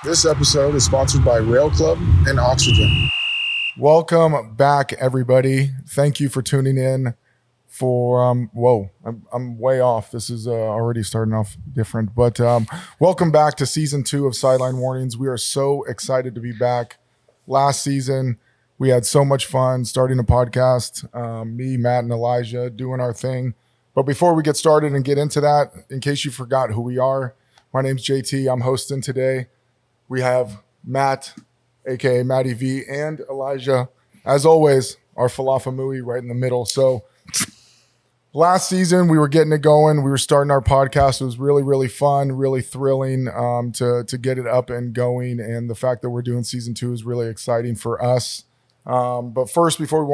This episode is sponsored by Rail Club and Oxygen. Welcome back, everybody. Thank you for tuning in for, I'm way off. This is already starting off different, but welcome back to season 2 of Sideline Warnings. We are so excited to be back. Last season, we had so much fun starting a podcast, me, Matt, and Elijah doing our thing. But before we get started and get into that, in case you forgot who we are, my name's JT. I'm hosting today. We have Matt, aka Matty V, and Elijah. As always, our Falafamui right in the middle. So last season, we were getting it going. We were starting our podcast. It was really, really fun, really thrilling to get it up and going. And the fact that we're doing season 2 is really exciting for us. But first, before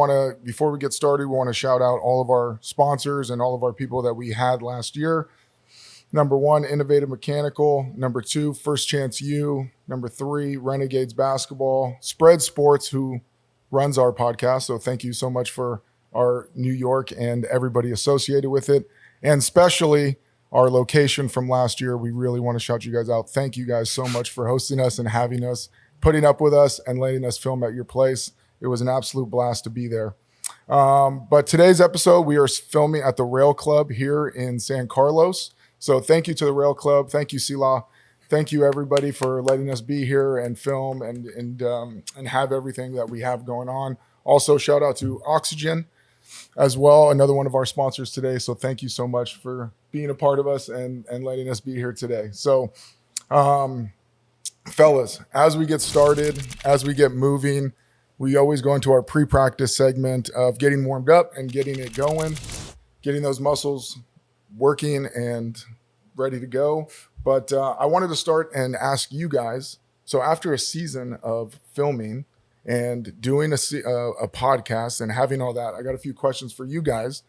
we get started, we want to shout out all of our sponsors and all of our people that we had last year. Number 1, Innovative Mechanical. Number 2, First Chance U. Number 3, Renegades Basketball. Spread Sports, who runs our podcast. So thank you so much for our New York and everybody associated with it. And especially our location from last year. We really want to shout you guys out. Thank you guys so much for hosting us and having us, putting up with us and letting us film at your place. It was an absolute blast to be there. But today's episode, we are filming at the Rail Club here in San Carlos. So thank you to the Rail Club. Thank you, Sila. Thank you, everybody, for letting us be here and film and have everything that we have going on. Also, shout out to Oxygen as well, another one of our sponsors today. So thank you so much for being a part of us and letting us be here today. So, fellas, as we get started, as we get moving, we always go into our pre-practice segment of getting warmed up and getting it going, getting those muscles working and ready to go. But I wanted to start and ask you guys, so after a season of filming and doing a podcast and having all that, I got a few questions for you guys.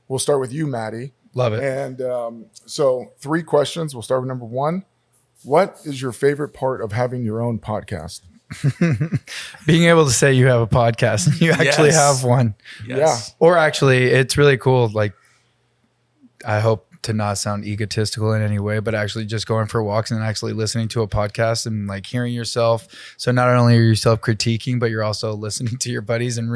We'll start with you, Maddie. Love it. And so 3 questions. We'll start with number 1. What is your favorite part of having your own podcast? Being able to say you have a podcast and you actually have one. Yes. Yeah. Or actually, it's really cool. Like, I hope to not sound egotistical in any way, but actually just going for walks and actually listening to a podcast and like hearing yourself. So not only are you self-critiquing, but you're also listening to your buddies and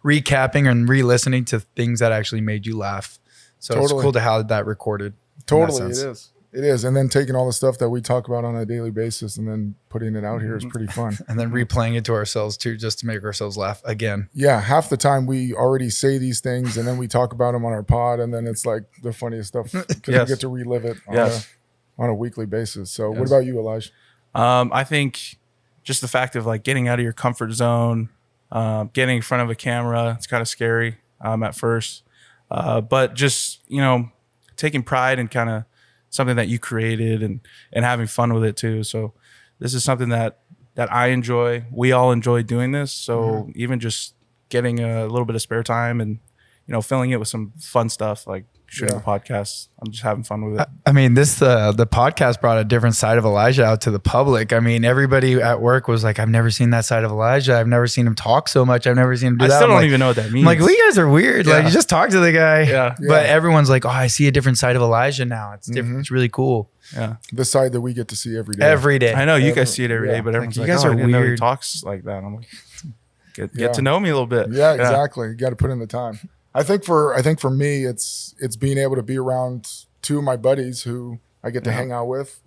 recapping and re-listening to things that actually made you laugh. So It's cool to have that recorded. Totally, it is. It is. And then taking all the stuff that we talk about on a daily basis and then putting it out here is pretty fun. And then replaying it to ourselves too, just to make ourselves laugh again. Yeah. Half the time we already say these things and then we talk about them on our pod and then it's like the funniest stuff because we get to relive it on a weekly basis. So what about you, Elijah? I think just the fact of like getting out of your comfort zone, getting in front of a camera, it's kind of scary at first. But just, taking pride in kind of something that you created and having fun with it too. So this is something that I enjoy. We all enjoy doing this. So even just getting a little bit of spare time and, filling it with some fun stuff like shooting a podcast. I'm just having fun with it. I mean, the podcast brought a different side of Elijah out to the public. I mean, everybody at work was like, I've never seen that side of Elijah. I've never seen him talk so much. I've never seen him do that. I still don't even know what that means. I'm like, well, you guys are weird. Like, you just talk to the guy. Yeah. But everyone's like, oh, I see a different side of Elijah now. It's different. It's really cool. Yeah. The side that we get to see every day. Every day. I know you guys see it every day, but everyone's like, like, you guys I are didn't know he weird. talks like that. I'm like, get to know me a little bit. Yeah, exactly. You got to put in the time. I think for me, it's being able to be around 2 of my buddies who I get to hang out with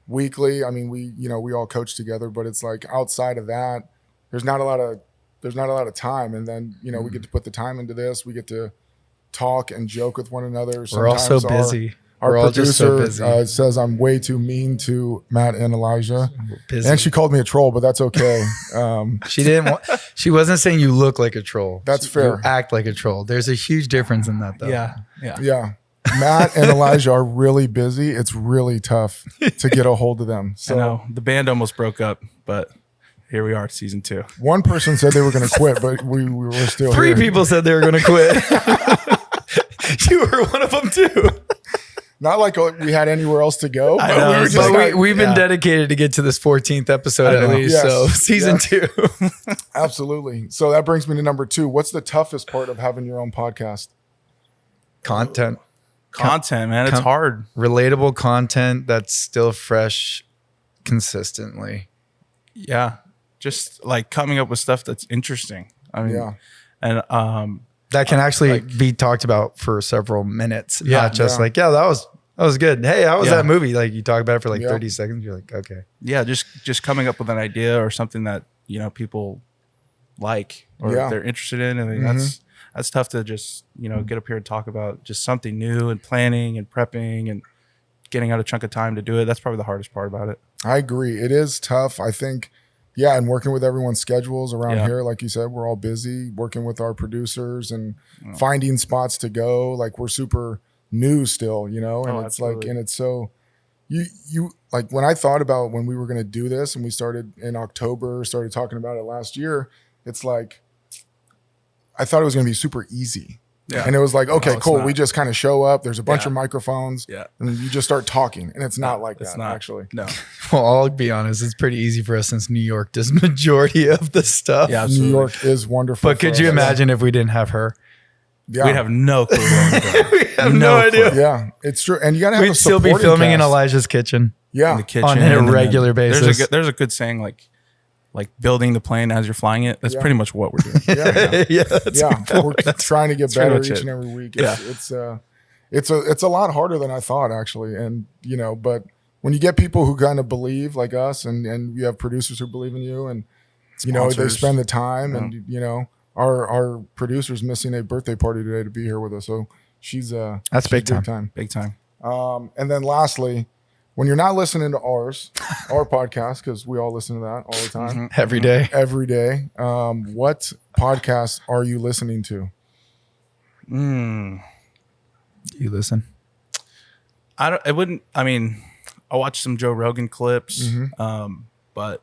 weekly. I mean, we all coach together, but it's like outside of that, there's not a lot of time. And then, we get to put the time into this. We get to talk and joke with one another. We're all so busy. Our We're all just so producer busy. says I'm way too mean to Matt and Elijah. Busy. And she called me a troll, but that's okay. She wasn't saying you look like a troll. That's fair. You act like a troll. There's a huge difference in that though. Yeah. Matt and Elijah are really busy. It's really tough to get a hold of them. So I know the band almost broke up, but here we are, season 2. One person said they were going to quit, but we were still 3 here. people said they were going to quit. You were one of them too. Not like we had anywhere else to go. I know, We've been dedicated to get to this 14th episode at least. Yes. So season 2. Absolutely. So that brings me to number 2. What's the toughest part of having your own podcast? Content, man. It's hard. Relatable content that's still fresh consistently. Yeah. Just like coming up with stuff that's interesting. I mean, Yeah. and That can actually like- be talked about for several minutes. Yeah. Not just Yeah. like, that was good. Hey, how was Yeah. that movie? Like you talk about it for like Yeah. 30 seconds. You're like, okay. yeah, just coming up with an idea or something that, people like or Yeah. they're interested in. I think that's tough to just, get up here and talk about just something new and planning and prepping and getting out a chunk of time to do it. That's probably the hardest part about it. I agree. It is tough. I think, yeah, and working with everyone's schedules around Yeah. here, like you said, we're all busy working with our producers and finding spots to go. Like we're super new still, and Oh, it's like, absolutely. and it's so you like when I thought about when we were going to do this and we started in October, started talking about it last year, it's like, I thought it was going to be super easy. Yeah. And it was like, okay, it's cool. not. We just kind of show up. There's a bunch Yeah. of microphones. Yeah. And you just start talking. And it's not like It's that, not. actually. No. Well, I'll be honest. It's pretty easy for us since New York does majority of the stuff. Yeah. New Absolutely. York is wonderful. But could for you us. imagine if we didn't have her? Yeah. We'd have no clue. What we're doing. We have no idea. Yeah, it's true. And you got to have We'd a still be supporting filming in cast. Elijah's kitchen. Yeah. In the kitchen On a and then regular basis. There's a good saying like building the plane as you're flying it. That's Yeah. pretty much what we're doing. Yeah. Yeah, that's Yeah. We're trying to get pretty better much each it. and every week. Yeah. It's a lot harder than I thought, actually. And, but when you get people who kind of believe like us and you have producers who believe in you and, they Sponsors. spend the time and, our producer's missing a birthday party today to be here with us. So she's That's she's big time. Big time. And then lastly, when you're not listening to our podcast, because we all listen to that all the time, Every day. every day, what podcast are you listening to? You listen. I watch some Joe Rogan clips. But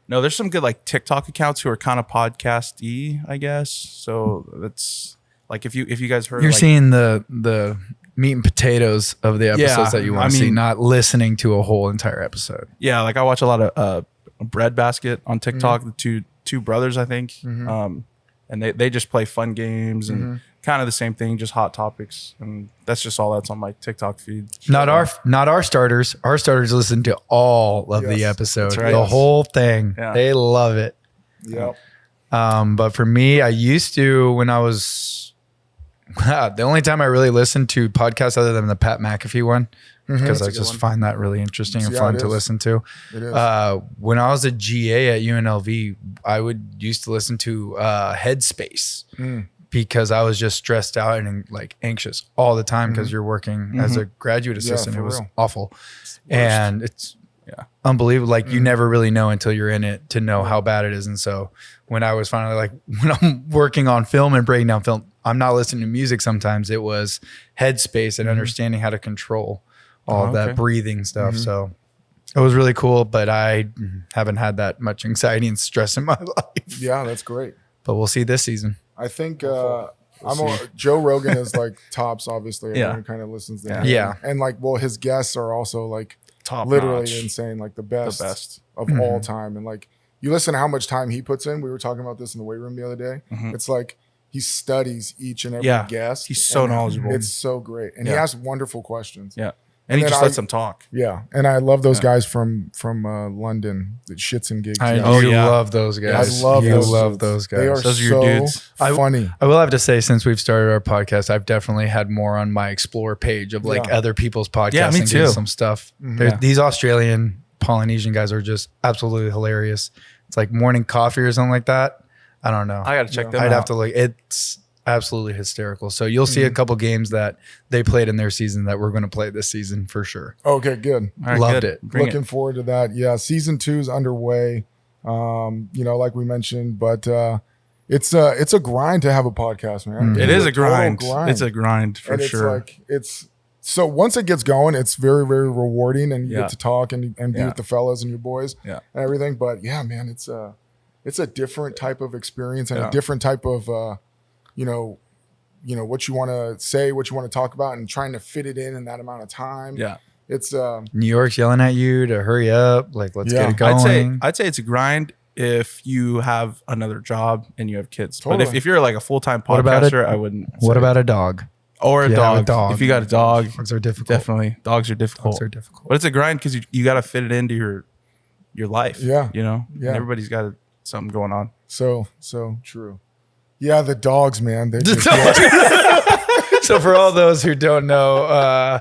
no, there's some good like TikTok accounts who are kind of podcast-y, I guess. So that's like if you guys heard, You're like, seeing the meat and potatoes of the episodes Yeah, that you want I to see, mean- not listening to a whole entire episode. yeah, like I watch a lot of Bread Basket on TikTok. The two brothers, I think, and they just play fun games and kind of the same thing, just hot topics, and that's just all that's on my TikTok feed. Not our starters. Our starters listen to all of the Yes, episode, that's right. the Yes. whole thing. Yeah. They love it. Yep. But for me, I used to when I was the only time I really listened to podcasts other than the Pat McAfee one because I good just one. find that really interesting and Yeah, fun it to is. listen to. It is. When I was a GA at UNLV, I used to listen to Headspace because I was just stressed out and like anxious all the time because you're working as a graduate assistant. for It was real. awful, and it's Yeah. unbelievable. Like you never really know until you're in it to know how bad it is. And so when I was finally like when I'm working on film and breaking down film, I'm not listening to music. Sometimes it was Headspace and understanding how to control all of that okay. breathing stuff. So it was really cool, but I haven't had that much anxiety and stress in my life. Yeah, that's great. But we'll see this season. I think Joe Rogan is like tops, obviously. Yeah. Everyone kind of listens to Yeah. him. Yeah. And like, well, his guests are also like Top literally notch. insane, like the best, best. of all time. And like, you listen to how much time he puts in. We were talking about this in the weight room the other day. It's like he studies each and every Yeah. guest. He's so and knowledgeable. It's so great. And he Yeah. asks wonderful questions. Yeah. And he then just I- lets them talk. Yeah. And I love those guys from London, the Shits and Gigs. I guys. yeah. love those guys. I love you those love dudes. those guys. They are Those are your so dudes. funny. I will have to say, since we've started our podcast, I've definitely had more on my explore page of like Yeah. other people's podcasts Yeah, me and getting too. some stuff. Yeah. These Australian Polynesian guys are just absolutely hilarious. It's like morning coffee or something like that. I don't know. I got to check them I'd out. have to look. It's absolutely hysterical. So you'll see a couple games that they played in their season that we're going to play this season for sure. Okay, good. All right, Loved good. it. Bring Looking forward to that. Yeah, season 2 is underway. Like we mentioned, but it's a grind to have a podcast, man. It is a total grind. It's a grind for and sure. It's like so once it gets going, it's very, very rewarding, and you Yeah. get to talk and be Yeah. with the fellas and your boys Yeah. and everything. But yeah, man, it's a different type of experience and Yeah. a different type of what you want to say, what you want to talk about, and trying to fit it in that amount of time. yeah. It's New York's yelling at you to hurry up. Like, let's Yeah. get it going. I'd say it's a grind if you have another job and you have kids. But Totally. if you're like a full-time What about podcaster, I wouldn't. What say. about a dog? or a Yeah, dog. a dog. If you got a dog, Dogs are difficult. definitely dogs are difficult. Dogs are difficult. But it's a grind because you got to fit it into your life. Yeah. And Yeah. everybo's got something going on. So true. Yeah, the dogs, man. They're just, So for all those who don't know,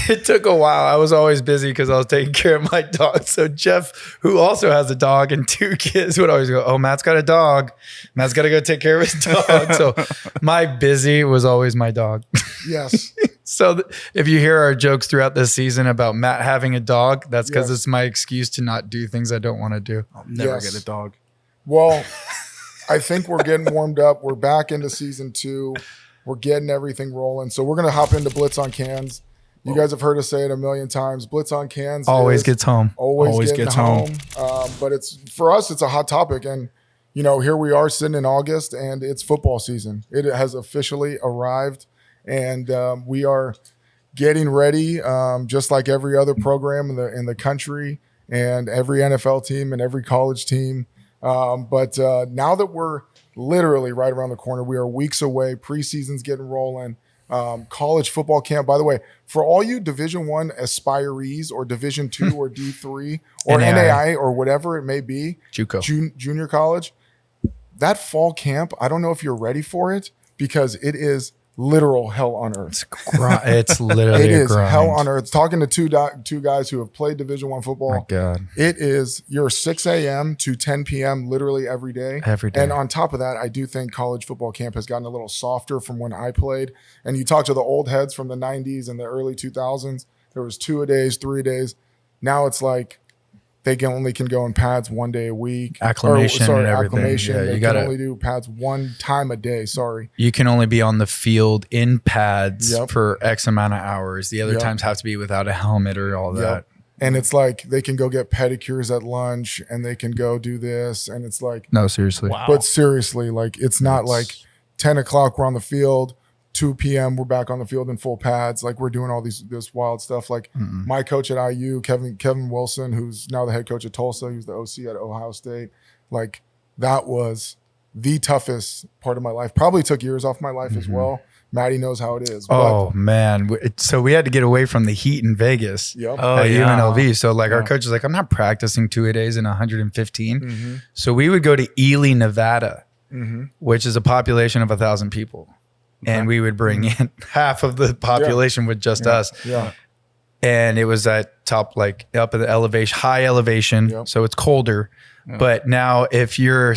it took a while. I was always busy because I was taking care of my dog. So Jeff, who also has a dog and 2 kids, would always go, "Oh, Matt's got a dog. Matt's got to go take care of his dog." So my busy was always my dog. yes. So if you hear our jokes throughout this season about Matt having a dog, that's because it's my excuse to not do things I don't want to do. I'll never Yes. get a dog. Well, I think we're getting warmed up. We're back into season 2. We're getting everything rolling. So we're going to hop into Blitz on Cans. You guys have heard us say it a million times. Blitz on Cans Always gets home. Always gets home. But it's for us, it's a hot topic. And, here we are sitting in August and it's football season. It has officially arrived. And we are getting ready, just like every other program in the country and every NFL team and every college team. But now that we're literally right around the corner, we are weeks away. Preseason's getting rolling. College football camp. By the way, for all you Division I aspirees or Division II or D3 or NAI or whatever it may be, JUCO. Junior college, that fall camp, I don't know if you're ready for it because it is literal hell on earth. It's literally it a is grind. hell on earth. Talking to two guys who have played Division I football. My God. It is your 6 a.m. to 10 p.m. literally every day. Every day. And on top of that, I do think college football camp has gotten a little softer from when I played. And you talk to the old heads from the 90s and the early 2000s, there was 2-a-days, 3-a-days. Now it's like they can go in pads 1 day a week. Acclimation and everything. Acclimation. Yeah, they you can gotta- only do pads 1 time a day. Sorry. You can only be on the field in pads Yep. for X amount of hours. The other Yep. times have to be without a helmet or all that. Yep. And it's like they can go get pedicures at lunch and they can go do this. And it's like, No, seriously. Wow. but seriously, like it's not like 10 o'clock we're on the field, 2 p.m. we're back on the field in full pads. Like we're doing all this wild stuff. Like my coach at IU, Kevin Wilson, who's now the head coach at Tulsa, he was the OC at Ohio State. Like that was the toughest part of my life. Probably took years off my life as well. Maddie knows how it is. Oh, man. So we had to get away from the heat in Vegas. Yep. At UNLV. So like our coach was like, I'm not practicing 2-a-days in 115. So we would go to Ely, Nevada, which is a population of 1,000 people. And we would bring in half of the population with just us. Yeah. And it was at top, like up at the elevation, high elevation. Yep. So it's colder. But now if you're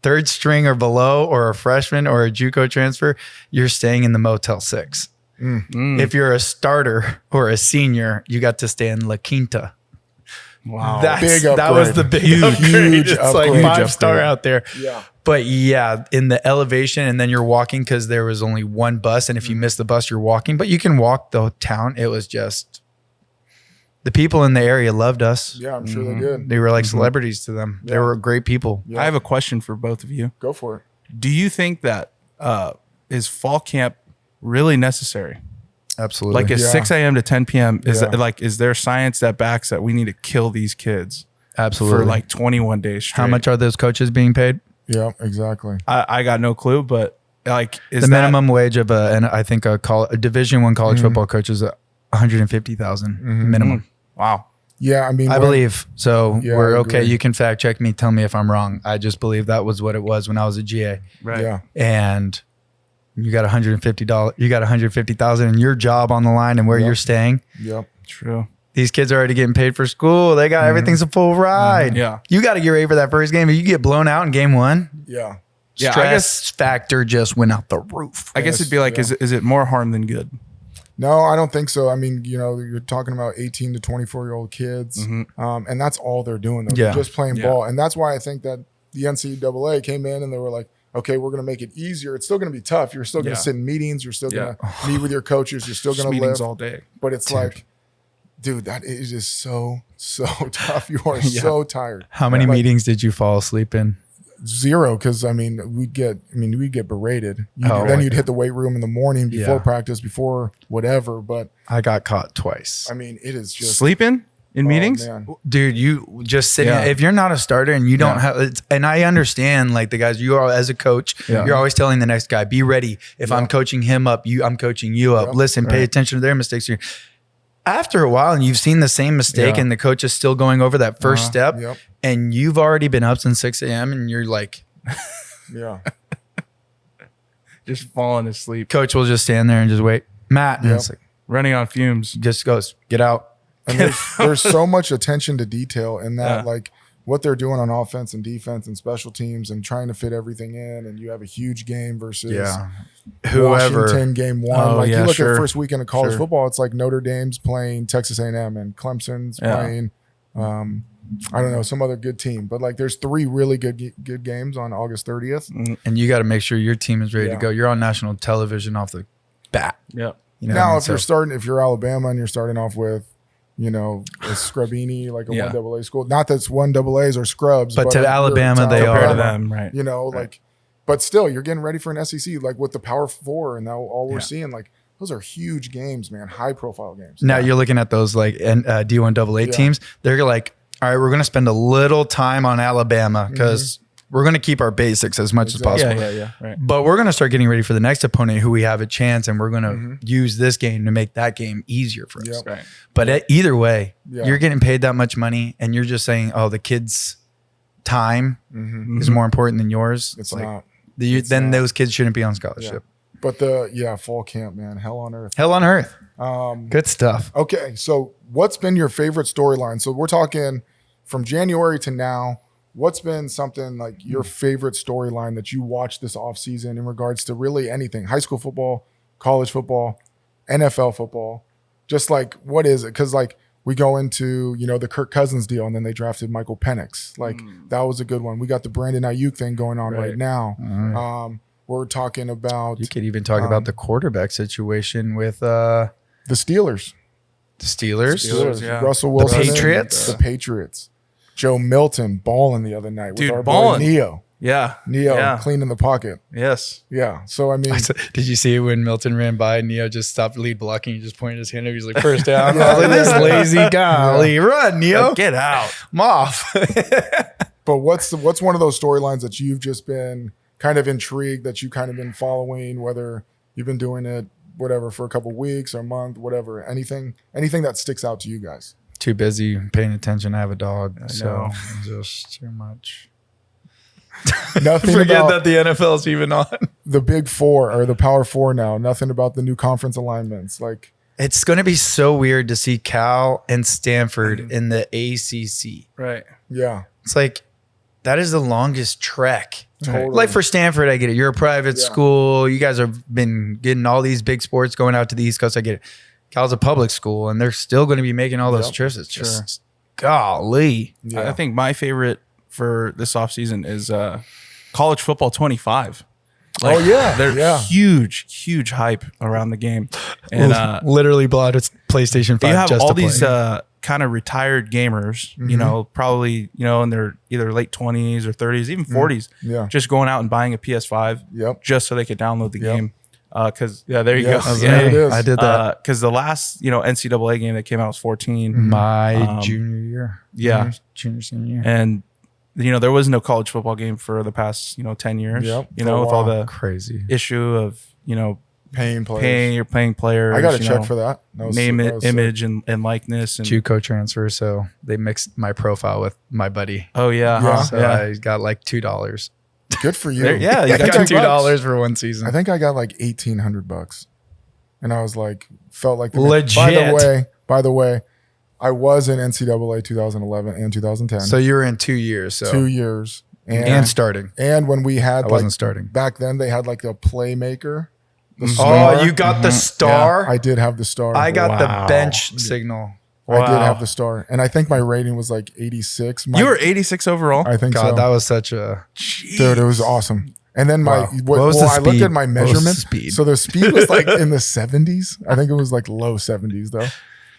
third string or below or a freshman or a JUCO transfer, you're staying in the Motel 6. If you're a starter or a senior, you got to stay in La Quinta. Wow. Big That was upgrade. the big Huge upgrade. It's upgrade. like Huge 5-star upgrade. out there. Yeah. But yeah, in the elevation, and then you're walking because there was only one bus. And if you miss the bus, you're walking. But you can walk the town. It was just, the people in the area loved us. Yeah, I'm sure they did. They were like celebrities to them. They were great people. Yeah. I have a question for both of you. Go for it. Do you think that is fall camp really necessary? Absolutely. Like, is Yeah. 6 a.m. to 10 p.m. Is Yeah. that, like, is there science that backs that we need to kill these kids Absolutely. for like 21 days straight? How much are those coaches being paid? Yeah, exactly. I got no clue, but like, is The that minimum wage of I think a Division I college football coach is $150,000 minimum. Wow. Yeah, I mean, I believe. So Yeah, we're I okay. agree. You can fact check me. Tell me if I'm wrong. I just believe that was what it was when I was a GA. Right. Yeah, And you got $150. You got $150,000 in your job on the line and where Yep. you're staying. yep. True. These kids are already getting paid for school. They got everything's a full ride. Yeah. You got to get ready for that first game. If you get blown out in game 1, Yeah. Yeah, I stress factor just went out the roof. I guess Yes, it'd be like, yeah. is it more harm than good? No, I don't think so. I mean, you're talking about 18 to 24-year-old kids, and that's all they're doing. Though. Yeah. They're just playing Yeah. ball. And that's why I think that the NCAA came in and they were like, okay, we're going to make it easier. It's still going to be tough. You're still going to Yeah. sit in meetings. You're still going Yeah. to meet with your coaches. You're still Just going to meetings live. all day. But it's like, dude, that is just so tough. You are so tired. How many Like, meetings did you fall asleep in? 0, because we'd get berated. You'd hit the weight room in the morning before Yeah. practice, before whatever. But I got caught twice. I mean, it is just Sleeping in meetings? man. Dude, you just sitting. Yeah. If you're not a starter and you don't Yeah. have, and I understand, like the guys, you are as a coach, Yeah. you're always telling the next guy, be ready. If I'm coaching him up, I'm coaching you up. Yep. Listen, pay Right. attention to their mistakes here. after a while and you've seen the same mistake and the coach is still going over that first step and you've already been up since 6 a.m. and you're like, just falling asleep. coach will just stand there and just wait. Matt, and it's like, Running on fumes. just goes, get out. And there's so much attention to detail in that, like what they're doing on offense and defense and special teams and trying to fit everything in. And you have a huge game versus whoever. Washington game one. Oh, like yeah, you look sure. at first weekend of college Sure. football, it's like Notre Dame's playing Texas A&M and Clemson's playing, I don't know, some other good team. But like there's 3 really good games on August 30th. And you got to make sure your team is ready to Yeah. go. You're on national television off the bat. Yep. You know Now, what I mean? if you're Alabama and you're starting off with, you know, a Scrubini, like a 1AA school. Not that it's 1AAs or scrubs, But to you're- Alabama, to they are. Compared to them, right? You know, like, but still, you're getting ready for an SEC, like with the Power Four, and now all we're seeing, like, those are huge games, man, high profile games. Now you're looking at those like D1 AA teams. They're like, all right, we're going to spend a little time on Alabama because we're going to keep our basics as much as possible. Yeah. Right. But we're going to start getting ready for the next opponent who we have a chance, and we're going to use this game to make that game easier for us. Yep. Right. But either way, Yeah. you're getting paid that much money, and you're just saying, "Oh, the kid's time is more important than yours." It's like, not. then those kids shouldn't be on scholarship. But fall camp, man, hell on earth. Hell on earth. Good stuff. Okay, so what's been your favorite storyline? So we're talking from January to now. What's been something like your favorite storyline that you watched this offseason in regards to really anything? High school football, college football, NFL football. Just like, what is it? Because like we go into, you know, the Kirk Cousins deal and then they drafted Michael Penix. Like that was a good one. We got the Brandon Ayuk thing going on right now. We're talking about You could even talk about the quarterback situation with the the Steelers. Steelers, yeah. Russell Wilson. Patriots? The Patriots. Joe Milton balling the other night with Dude, our balling. boy Neo. Yeah. Cleaning the pocket. Yes. Yeah. So I mean, Did you see when Milton ran by? Neo just stopped lead blocking. He just pointed his hand up. He's like, first down. I was like, this lazy golly. Run, Neo. Get out. I'm off. but what's one of those storylines that you've just been kind of intrigued, that you kind of been following, whether you've been doing it whatever for a couple weeks or a month, whatever, anything that sticks out to you guys? Too busy paying attention. I have a dog. So know. just too much. Nothing Forget about that the NFL's even on. the Big Four or the Power Four now. Nothing about the new conference alignments. Like, It's going to be so weird to see Cal and Stanford in the ACC. Right. yeah, It's like, that is the longest trek. Totally. Like for Stanford, I get it. You're a private school. You guys have been getting all these big sports going out to the East Coast. I get it. Cal's a public school, and they're still going to be making all those trips. It's just, golly. yeah. I think my favorite for this offseason is college football 25. Oh, yeah. They're Yeah. huge hype around the game. And Literally bought its PlayStation 5 you have just all to play. these kind of retired gamers, you know, probably, you know, in their either late 20s or 30s, even 40s, Yeah. just going out and buying a PS5 Yep. just so they could download the Yep. game. Because, there you Yes. go. I was Yeah. like, it is. I did that Because the last, you know, NCAA game that came out was 14. my junior year. Yeah. Junior, senior year. And, you know, there was no college football game for the past, you know, 10 years, Yep. you For know, a with all while. the Crazy. issue of, you know, Paying players. paying players. I got to you check know, for that. That was- Name, that was sick. image, and likeness. And JUCO transfer, so they mixed my profile with my buddy. oh, yeah. Yeah. Huh? So I got like $2. Good for you. Yeah, you I I think got I $2 for one season. I think I got like $1,800, and I was like, felt like Legit. By the way, I was in NCAA 2011 and 2010. So you were in 2 years. So 2 years, and starting. and when we had I wasn't like starting. back then, they had like the playmaker. The Oh, star. you got the star? I did have the star. I got Wow. the bench signal. I did Wow. have the star, and I think my rating was like 86. You were 86 overall. I think God, so. that was such a Dude, it was awesome. And then my Wow. What was the I looked speed? at my What was the measurements. speed? So the speed was like in the 70s. I think it was like low 70s though.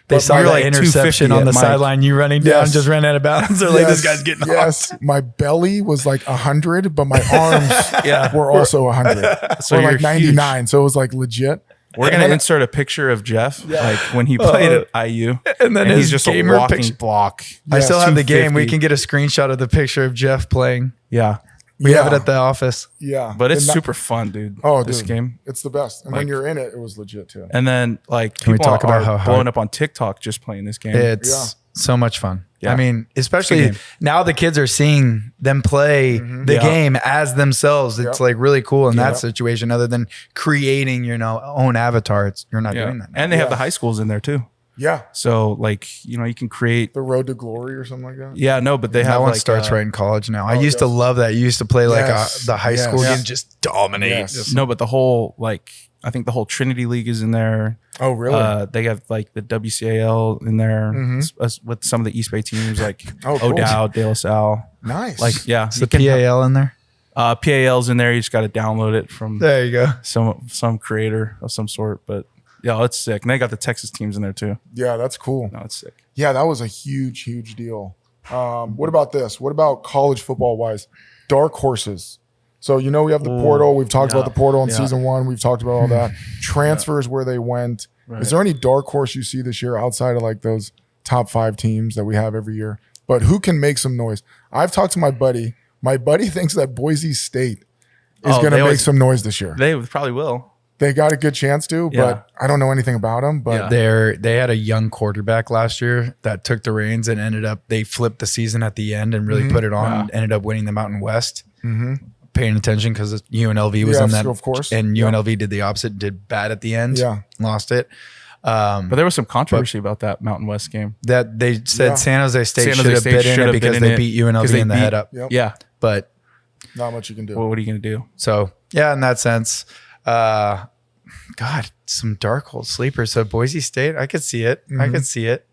They But saw my- that like 250 interception on the at Mike. sideline. You running down, Yes. just ran out of bounds. They're like, this guy's getting off. Yes, my belly was like 100, but my arms were also 100. So or you're like 99. So it was like legit. We're gonna insert a picture of Jeff, like when he played at IU, And then he's his just gamer a walking picture. block. I still have the game. We 250. can get a screenshot of the picture of Jeff playing. Yeah, We have it at the office. Yeah. But it's And that- super fun, dude. Oh, this dude. game. It's the best. And when Like- you're in it, it was legit too. And then like Can we people talk about are how hard- blowing up on TikTok just playing this game. It's so much fun. Yeah. I mean, Good especially game. now the kids are seeing them play the Yeah. game as themselves. It's Yep. like really cool in that Yep. situation. Other than creating your own avatar, you're not Yeah. doing that. now. And they have Yeah. the high schools in there too. Yeah. So like, you can create. The Road to Glory or something like that. Yeah, no, but they That have one like, starts right in college now. I oh, used to yes. love that. You used to play like Yes. the high Yes. school Yeah. game, just dominate. Yes. Just- No, but the whole I think the whole Trinity League is in there. Oh, really? They have like the WCAL in there with some of the East Bay teams like Oh, cool. O'Dowd, De La Salle. Nice. Like, yeah, Is you the can have- PAL in there? PAL's in there. You just got to download it from There you go. some creator of some sort. But yeah, it's sick. And they got the Texas teams in there too. yeah, that's cool. No, it's sick. Yeah, that was a huge, huge deal. What about this? What about college football wise? Dark horses. So, we have the portal. We've talked yeah, about the portal in yeah. season 1. We've talked about all that. Transfers where they went. Right. Is there any dark horse you see this year outside of like those top 5 teams that we have every year? But who can make some noise? I've talked to my buddy. My buddy thinks that Boise State is going they to make always- some noise this year. They probably will. They got a good chance to, Yeah. but I don't know anything about them. But Yeah. They had a young quarterback last year that took the reins and they flipped the season at the end and really put it on Yeah. and ended up winning the Mountain West. Paying attention because UNLV was Yeah, in that, of course. and Yeah. UNLV did the opposite, did bad at the end, Yeah. lost it. But there was some controversy about that Mountain West game. That they said Yeah. San Jose State San should Jose have State bid in should it have because been they in it beat UNLV 'cause they in the beat- head up. Yep. Yeah. But Not much you can do. Well, what are you going to do? so yeah, in that sense, God, some dark hole sleepers. So Boise State, I could see it. I could see it.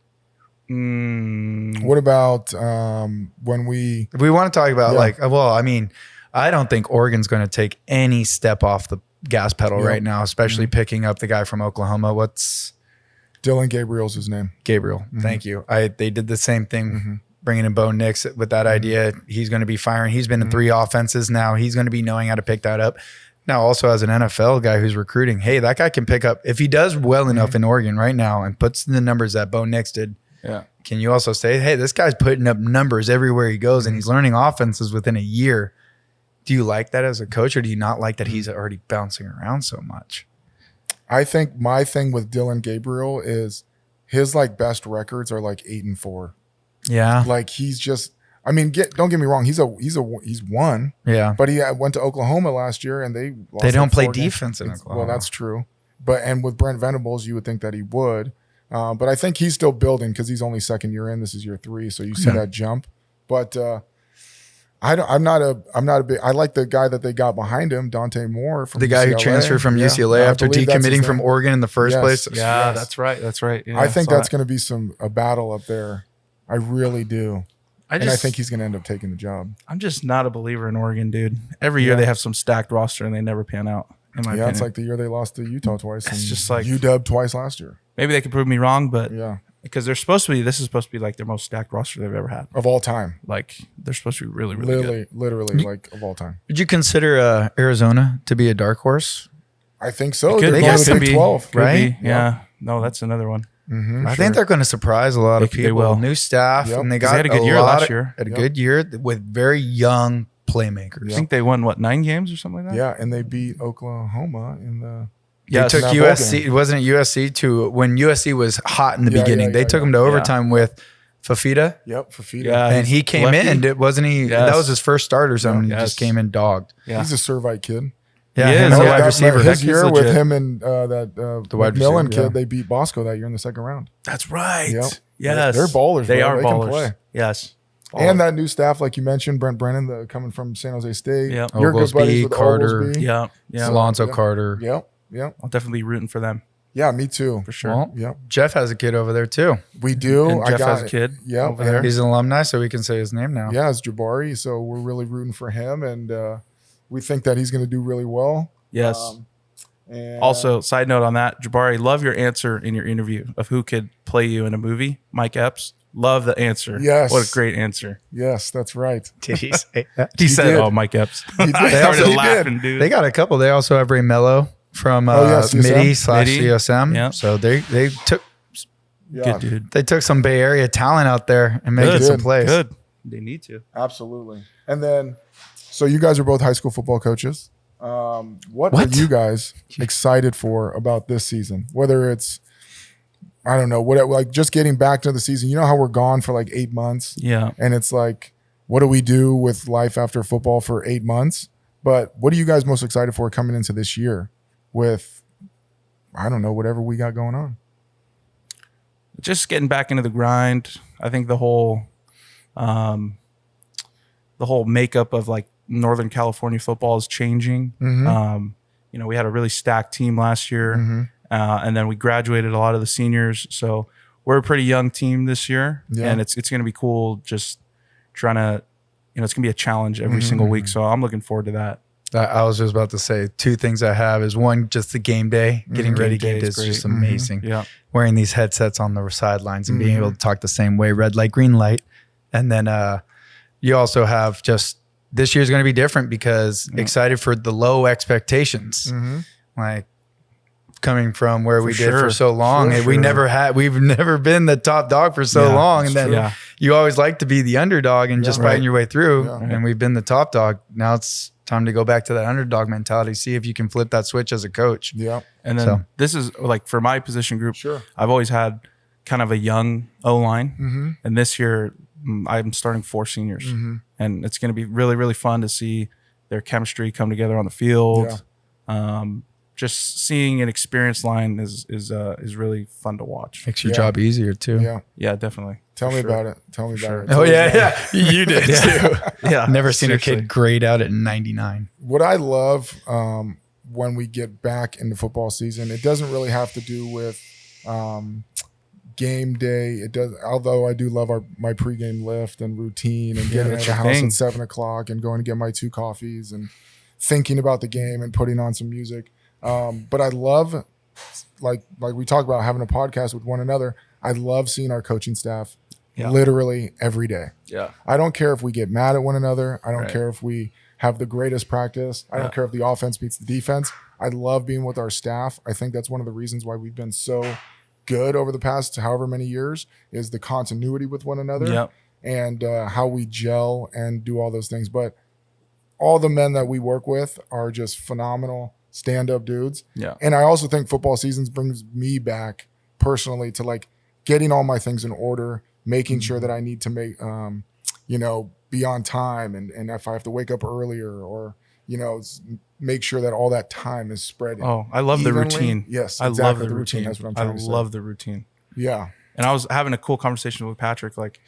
What about when we If we want to talk about Yeah. I don't think Oregon's going to take any step off the gas pedal Yeah. right now, especially picking up the guy from Oklahoma. What's Dylan Gabriel's his name? Gabriel? Thank you. They did the same thing, bringing in Bo Nix with that idea. He's going to be firing. He's been in 3 offenses now. He's going to be knowing how to pick that up. Now, also as an NFL guy who's recruiting, hey, that guy can pick up if he does well enough in Oregon right now and puts in the numbers that Bo Nix did. Yeah. Can you also say, hey, this guy's putting up numbers everywhere he goes and he's learning offenses within a year? Do you like that as a coach, or do you not like that he's already bouncing around so much? I think my thing with Dylan Gabriel is his like best records are like 8-4. Yeah. Like he's just, don't get me wrong. He's won, Yeah. but he went to Oklahoma last year and they lost They don't like play 4 games. defense in Oklahoma. Well, that's true. And with Brent Venables, you would think that he would. But I think he's still building because he's only second year in. This is year 3, so you see that jump. But I'm not a big. I like the guy that they got behind him, Dante Moore from the guy who UCLA. transferred from Yeah, UCLA I after believe that's decommitting his from name. Oregon in the first Yes. place. Yeah, Yes. that's right. That's right. Yeah, I think saw that's that. going to be a battle up there. I really do. And I think he's going to end up taking the job. I'm just not a believer in Oregon, dude. Every year Yeah. they have some stacked roster and they never pan out. In my Yeah, opinion, it's like the year they lost to Utah twice. It's and just like- UW twice last year. maybe they could prove me wrong, but Yeah, because they're supposed to be. This is supposed to be like their most stacked roster they've ever had. of all time. Like they're supposed to be really, really good. Literally, like of all time. Would you consider Arizona to be a dark horse? I think so. Could They're be, going to could the Big be, 12. could right? be. Yeah. No, that's another one. I think they're going to surprise a lot of They people. will. New staff, Yep. and they 'Cause got they had a good year lot last of- year. Had a Yep. good year with very young playmakers. I think they won 9 games or something like that. Yeah, and they beat Oklahoma in the. They took that bowl USC. game. It wasn't USC to when USC was hot in the Yeah, beginning. yeah, They yeah, took yeah. him to overtime with Fafita, Yep, Fafita. Yeah. and he he's came lefty. in. Wasn't he? Yes. That was his first start or something. Yeah. He just Yes. came in dogged. Yeah. He's a Servite kid. Yeah, He him is, and the yeah. wide That- receiver. His That kid's year with legit. him and The wide Millen receiver, kid, yeah. they beat Bosco that year in the second round. That's right. Yep. Yes. They're ballers, They bro. are They can ballers. play. Yes. And that new staff, like you mentioned, Brent Brennan, coming from San Jose State. Yep. You're good Oglesby, buddies with Carter. Oglesby. Yeah. Yeah. Alonzo Yeah. Carter. Yep. I'll definitely be rooting for them Yeah, me too. for sure. Well, Yep. Jeff has a kid over there too. We do. And I Jeff got has a kid Yeah, over there. He's an alumni, so we can say his name now. Yeah, it's Jabari. So we're really rooting for him, and we think that he's going to do really well. Yes. And Also, side note on that, Jabari, love your answer in your interview of who could play you in a movie. Mike Epps, love the answer. Yes. What a great answer. yes, that's right. Did he say that? He said, did. "Oh, Mike Epps." did. I They started also- he laughing, did. dude. They got a couple. They also have Ray Mello from yes, CSM. MIDI / MIDI. CSM. Yeah. So they took Yeah, Good dude. they took some Bay Area talent out there and made They it some did. plays. Good. They need to. absolutely. And then So you guys are both high school football coaches. What are you guys excited for about this season? Whether it's, I don't know, what, like just getting back to the season. You know how we're gone for like 8 months? Yeah. And it's like, what do we do with life after football for 8 months? But what are you guys most excited for coming into this year with, I don't know, whatever we got going on? Just getting back into the grind. I think the whole makeup of like Northern California football is changing. You know, we had a really stacked team last year, and then we graduated a lot of the seniors. So we're a pretty young team this year, and it's going to be cool just trying to, you know, it's going to be a challenge every single week. So I'm looking forward to that. I was just about to say 2 things I have is one, just the game day, getting ready. Game day is just amazing. Yeah. Wearing these headsets on the sidelines and being able to talk the same way, red light, green light. And then you also have just, this year's going to be different because excited for the low expectations. Like coming from where we did for so long. And we've never been the top dog for so long. And then you always like to be the underdog and just fighting your way through. And we've been the top dog. Now it's time to go back to that underdog mentality, see if you can flip that switch as a coach. Yeah. And then this is like for my position group, I've always had kind of a young O-line. And this year I'm starting 4 seniors. And it's going to be really, really fun to see their chemistry come together on the field. Just seeing an experienced line is really fun to watch. Makes your job easier too. Yeah, definitely. Tell me about it. Tell me about it. Oh yeah. You did too. Yeah. Never seen a kid grade out at 99. What I love when we get back into football season, it doesn't really have to do with game day. It does, although I do love my pregame lift and routine and getting at the house at 7 o'clock and going to get my 2 coffees and thinking about the game and putting on some music. But I love, like we talk about having a podcast with one another. I love seeing our coaching staff literally every day. Yeah. I don't care if we get mad at one another. I don't care if we have the greatest practice. I don't care if the offense beats the defense. I love being with our staff. I think that's one of the reasons why we've been so good over the past however many years is the continuity with one another and how we gel and do all those things. But all the men that we work with are just phenomenal stand-up dudes. Yeah. And I also think football seasons brings me back personally to like getting all my things in order, making sure that I need to make, be on time. And if I have to wake up earlier or, make sure that all that time is spread. Oh, I love the routine. Yes. I love the routine. That's what I'm trying to say. I love the routine. Yeah. And I was having a cool conversation with Patrick. Like,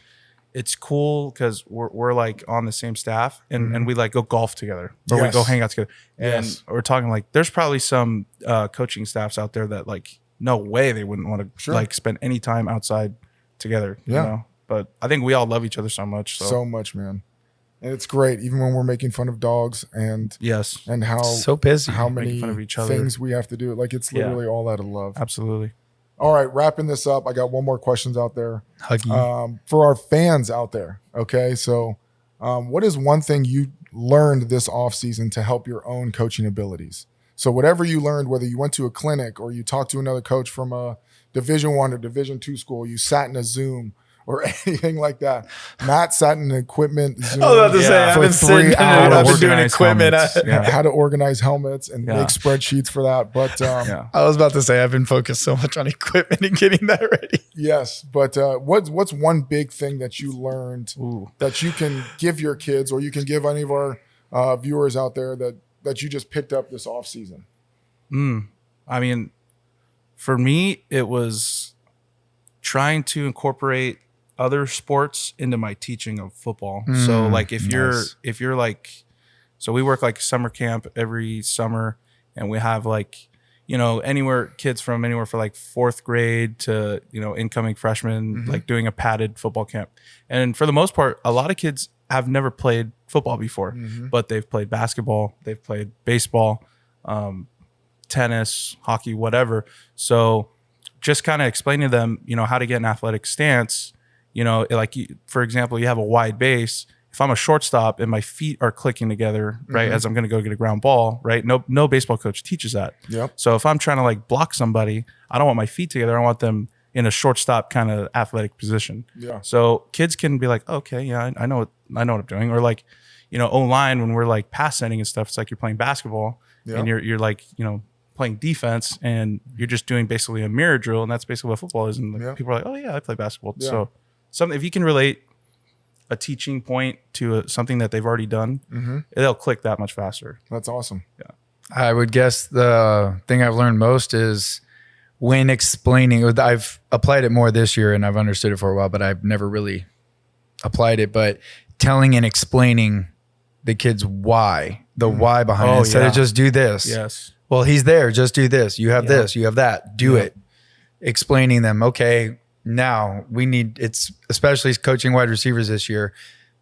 it's cool because we're like on the same staff and we like go golf together or we go hang out together. And we're talking like there's probably some coaching staffs out there that like no way they wouldn't want to like spend any time outside together. You know? But I think we all love each other so much. So much, man. And it's great, even when we're making fun of dogs and and how so busy, how many fun of each other. Things we have to do. Like it's literally all out of love. Absolutely. All right, wrapping this up. I got one more questions out there. Huggy. For our fans out there. Okay, so what is one thing you learned this offseason to help your own coaching abilities? So whatever you learned, whether you went to a clinic or you talked to another coach from a Division I or Division II school, you sat in a Zoom or anything like that. Matt sat in an equipment Zoom I've been 3 hours. I've been doing equipment. How to organize helmets and make spreadsheets for that. But I was about to say I've been focused so much on equipment and getting that ready. Yes, but what's one big thing that you learned that you can give your kids or you can give any of our viewers out there that you just picked up this off season? I mean, for me, it was trying to incorporate other sports into my teaching of football. So like if you're like, so we work like summer camp every summer and we have like, kids from anywhere from like 4th grade to, incoming freshmen, like doing a padded football camp. And for the most part, a lot of kids have never played football before, but they've played basketball, they've played baseball, tennis, hockey, whatever. So just kind of explaining to them, how to get an athletic stance. For example, you have a wide base. If I'm a shortstop and my feet are clicking together, right, as I'm going to go get a ground ball, right? No baseball coach teaches that. Yep. So if I'm trying to like block somebody, I don't want my feet together. I want them in a shortstop kind of athletic position. Yeah. So kids can be like, okay, yeah, I know I know what I'm doing. Or like, O-line, when we're like pass setting and stuff, it's like you're playing basketball and you're like, playing defense and you're just doing basically a mirror drill. And that's basically what football is. And like, people are like, oh yeah, I play basketball. Yeah. So something, if you can relate a teaching point to something that they've already done, it'll click that much faster. That's awesome. Yeah. I would guess the thing I've learned most is when explaining, I've applied it more this year and I've understood it for a while, but I've never really applied it, but telling and explaining the kids why behind it, instead of just do this. Yes. Well, he's there, just do this. You have this, you have that, do it. Explaining them, okay, now we need, it's especially coaching wide receivers this year,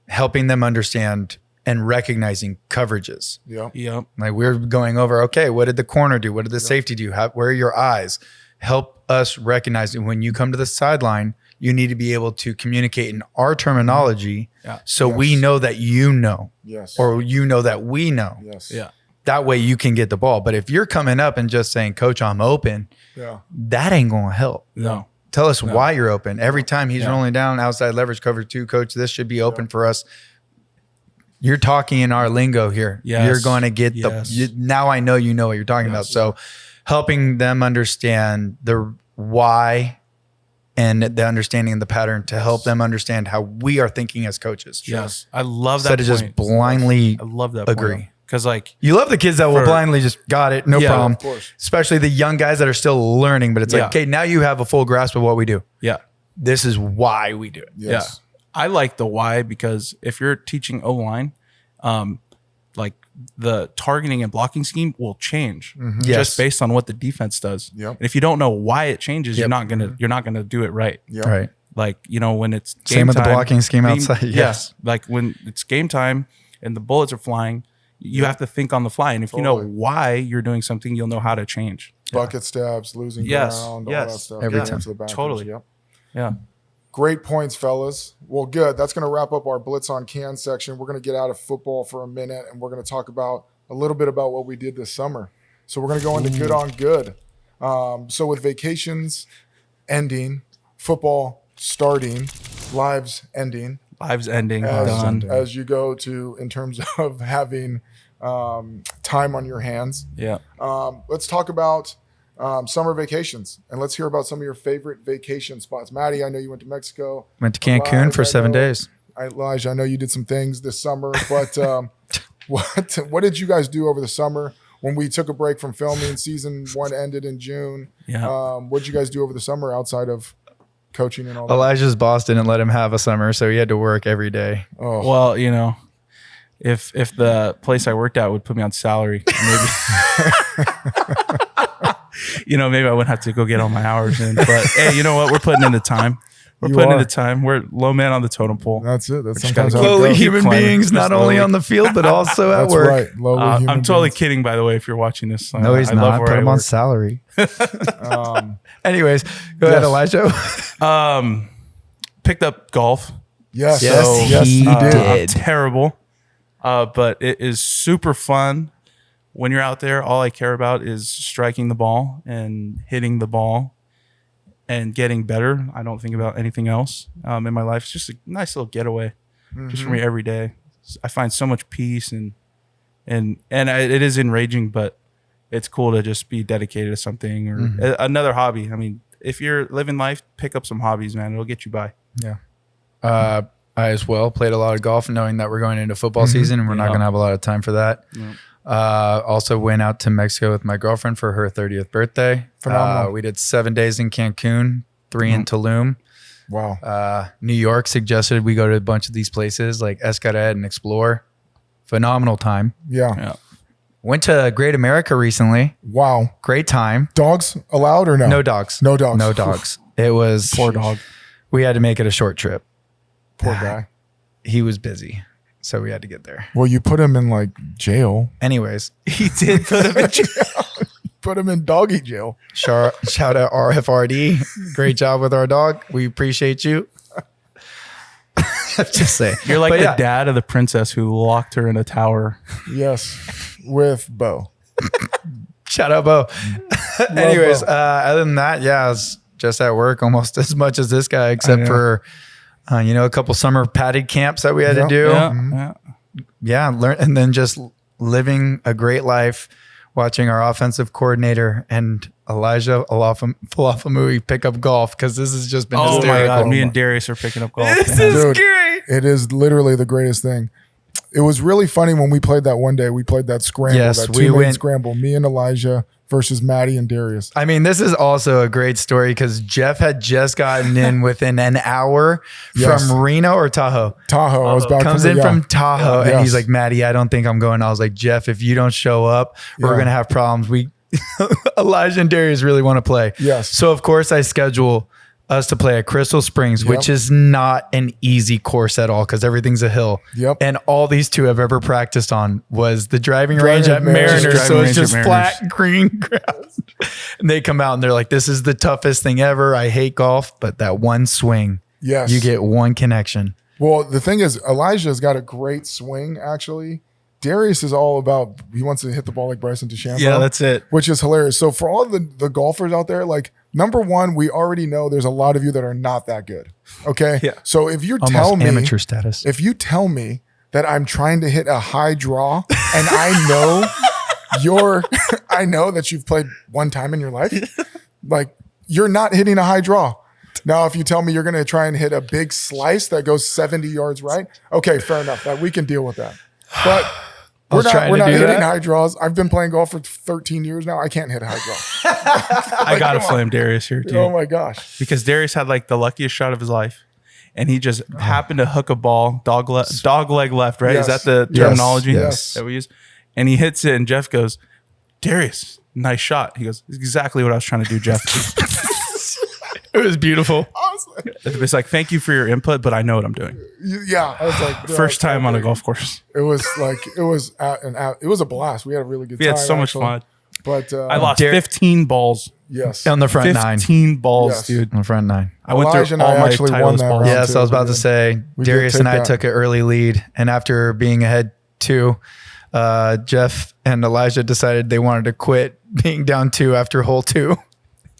helping them understand and recognizing coverages. Yep. Like we're going over, okay, what did the corner do? What did the safety do? Where are your eyes? Help us recognize it. When you come to the sideline, you need to be able to communicate in our terminology so we know that you know. Yes. Or you know that we know. Yes. Yeah. That way you can get the ball. But if you're coming up and just saying, Coach, I'm open, that ain't going to help. No. Tell us why you're open. Every time he's rolling down outside leverage cover 2, Coach, this should be open for us. You're talking in our lingo here. Yes. You're going to get now I know you know what you're talking about. So helping them understand the why and the understanding of the pattern to help them understand how we are thinking as coaches. Yes. I love that. Instead of just blindly I love that. agree. Because like you love the kids that will blindly just got it, no problem. Of course. Especially the young guys that are still learning, but it's like, okay, now you have a full grasp of what we do. Yeah. This is why we do it. Yes. Yeah. I like the why because if you're teaching O-line, like the targeting and blocking scheme will change just based on what the defense does. Yep. And if you don't know why it changes, you're not gonna do it right. Yep. Right. Like, when it's game Same with the time, blocking scheme outside. Yes. Like when it's game time and the bullets are flying, you have to think on the fly. And if you know why you're doing something, you'll know how to change. Bucket stabs, losing ground, all that stuff. Every Getting time. into the backwards. Totally. Yep. Yeah. Great points, fellas. Well, good. That's going to wrap up our Blitz on Can section. We're going to get out of football for a minute, and we're going to talk about a little bit about what we did this summer. So we're going to go into good on good. So with vacations ending, football starting, lives ending. Lives ending. Done. Done. As you go to, in terms of having time on your hands. Yeah. Let's talk about summer vacations, and let's hear about some of your favorite vacation spots. Maddie, I know you went to Mexico. Went to Cancun for 7 days. Elijah, I know you did some things this summer, but what did you guys do over the summer when we took a break from filming? Season 1 ended in June. Yeah. What did you guys do over the summer outside of coaching and all that? Elijah's boss didn't let him have a summer, so he had to work every day. Oh. Well, if the place I worked at would put me on salary, maybe maybe I wouldn't have to go get all my hours in. But hey, you know what? We're putting in the time. We're putting in the time. We're low man on the totem pole. That's it. That's Just sometimes gotta how it Lowly goes. human climbing. beings, not Just only lowly. on the field, but also at That's work. right. Lowly human I'm totally beings. kidding, by the way, if you're watching this. No, he's I love not. where Put I him on work. salary. Um, Anyways, go ahead, Elijah. Picked up golf. yes. Yes, he you did. I'm did. terrible, but it is super fun. When you're out there, all I care about is striking the ball and hitting the ball and getting better. I don't think about anything else in my life. It's just a nice little getaway just for me every day. I find so much peace and it is enraging, but it's cool to just be dedicated to something or another hobby. I mean, if you're living life, pick up some hobbies, man. It'll get you by. Yeah. I as well played a lot of golf, knowing that we're going into football season and we're not going to have a lot of time for that. Yeah. Also went out to Mexico with my girlfriend for her 30th birthday. Phenomenal. We did 7 days in Cancun, 3 in Tulum. Wow. New York suggested we go to a bunch of these places like Escaret and explore. Phenomenal time. Yeah. Went to Great America recently. Wow. Great time. Dogs allowed or no? No dogs. No dogs. No dogs. It was Poor dog. We had to make it a short trip. Poor guy. He was busy, so we had to get there. Well, you put him in like jail. Anyways, He did put him in jail. Put him in doggy jail. shout out RFRD. Great job with our dog. We appreciate you. Just say You're like But the yeah. dad of the princess who locked her in a tower. Yes. With Bo. Shout out, Bo. Anyways, Bo. other than that, yeah, I was just at work almost as much as this guy, except for A couple summer padded camps that we had to do. Learn, and then just living a great life, watching our offensive coordinator and Elijah Falafamui pick up golf, because this has just been hysterical. My God, me and Darius are picking up golf. This is great. It is literally the greatest thing. It was really funny when we played that one day. We played that scramble, that two-man scramble. Me and Elijah versus Maddie and Darius. I mean, this is also a great story because Jeff had just gotten in within an hour from Reno or Tahoe. Tahoe. I was about comes in from Tahoe and he's like, Maddie, I don't think I'm going. I was like, Jeff, if you don't show up, we're going to have problems. Elijah and Darius really want to play. Yes. So of course I schedule us to play at Crystal Springs, which is not an easy course at all because everything's a hill. Yep. And all these two have ever practiced on was the driving range at Mariners. So it's just flat green grass. And they come out and they're like, this is the toughest thing ever. I hate golf, but that one swing, you get one connection. Well, the thing is, Elijah's got a great swing, actually. Darius is all about, he wants to hit the ball like Bryson DeChambeau. Yeah, that's it. Which is hilarious. So for all the golfers out there, like, number one, we already know there's a lot of you that are not that good. Okay? Yeah. So if you Almost tell me amateur status. If you tell me that I'm trying to hit a high draw and I know that you've played one time in your life, like, you're not hitting a high draw. Now, if you tell me you're going to try and hit a big slice that goes 70 yards right, okay, fair enough. We can deal with that. But we're not hitting high draws. I've been playing golf for 13 years now. I can't hit a high draw. I got to flame Darius here, too. Oh, my gosh. Because Darius had like the luckiest shot of his life. And he just happened to hook a ball, dog leg left, right? Yes. Is that the terminology Yes. that we use? And he hits it, and Jeff goes, Darius, nice shot. He goes, exactly what I was trying to do, Jeff. It was beautiful. It's like, thank you for your input, but I know what I'm doing. Yeah. I was like, First time on a golf course. It was like, it was a blast. We had a really good time. We had so much fun. But I lost 15 balls. Yes. On the front 15 balls, Yes. dude. On the front nine. I went Elijah through and all I my actually won Titleist that balls. round. Yes, I was about to say, We did Darius take and I that. took an early lead. And after being ahead 2, Jeff and Elijah decided they wanted to quit being down 2 after hole 2.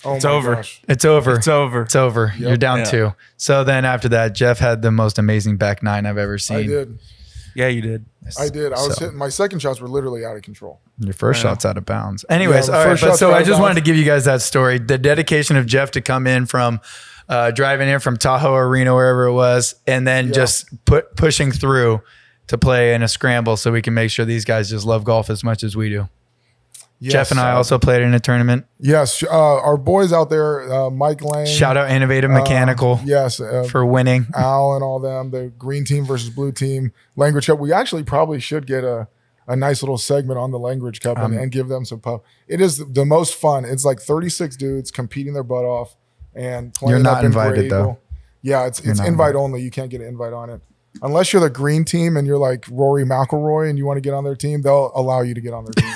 Oh It's my over. gosh. It's over. It's over. It's over. Yep. You're down Yeah. 2. So then after that, Jeff had the most amazing back 9 I've ever seen. I did. Yeah, you did. I did. I was So, hitting. My second shots were literally out of control. Your first Yeah. shot's out of bounds. Anyways, Yeah, the all right. first But shots so were out I of just bounds. wanted to give you guys that story. The dedication of Jeff to come in from driving in from Tahoe or Reno, wherever it was, and then just pushing through to play in a scramble so we can make sure these guys just love golf as much as we do. Yes, Jeff and I also played in a tournament. Yes. Our boys out there, Mike Lane. Shout out Innovative Mechanical Yes. for winning. Al and all them, the green team versus blue team language cup. We actually probably should get a nice little segment on the language cup and give them some pub. It is the most fun. It's like 36 dudes competing their butt off and playing. You're not up in invited, Gray Eagle. though. Yeah, it's not invite only. You can't get an invite on it. Unless you're the green team and you're like Rory McIlroy and you want to get on their team, they'll allow you to get on their team.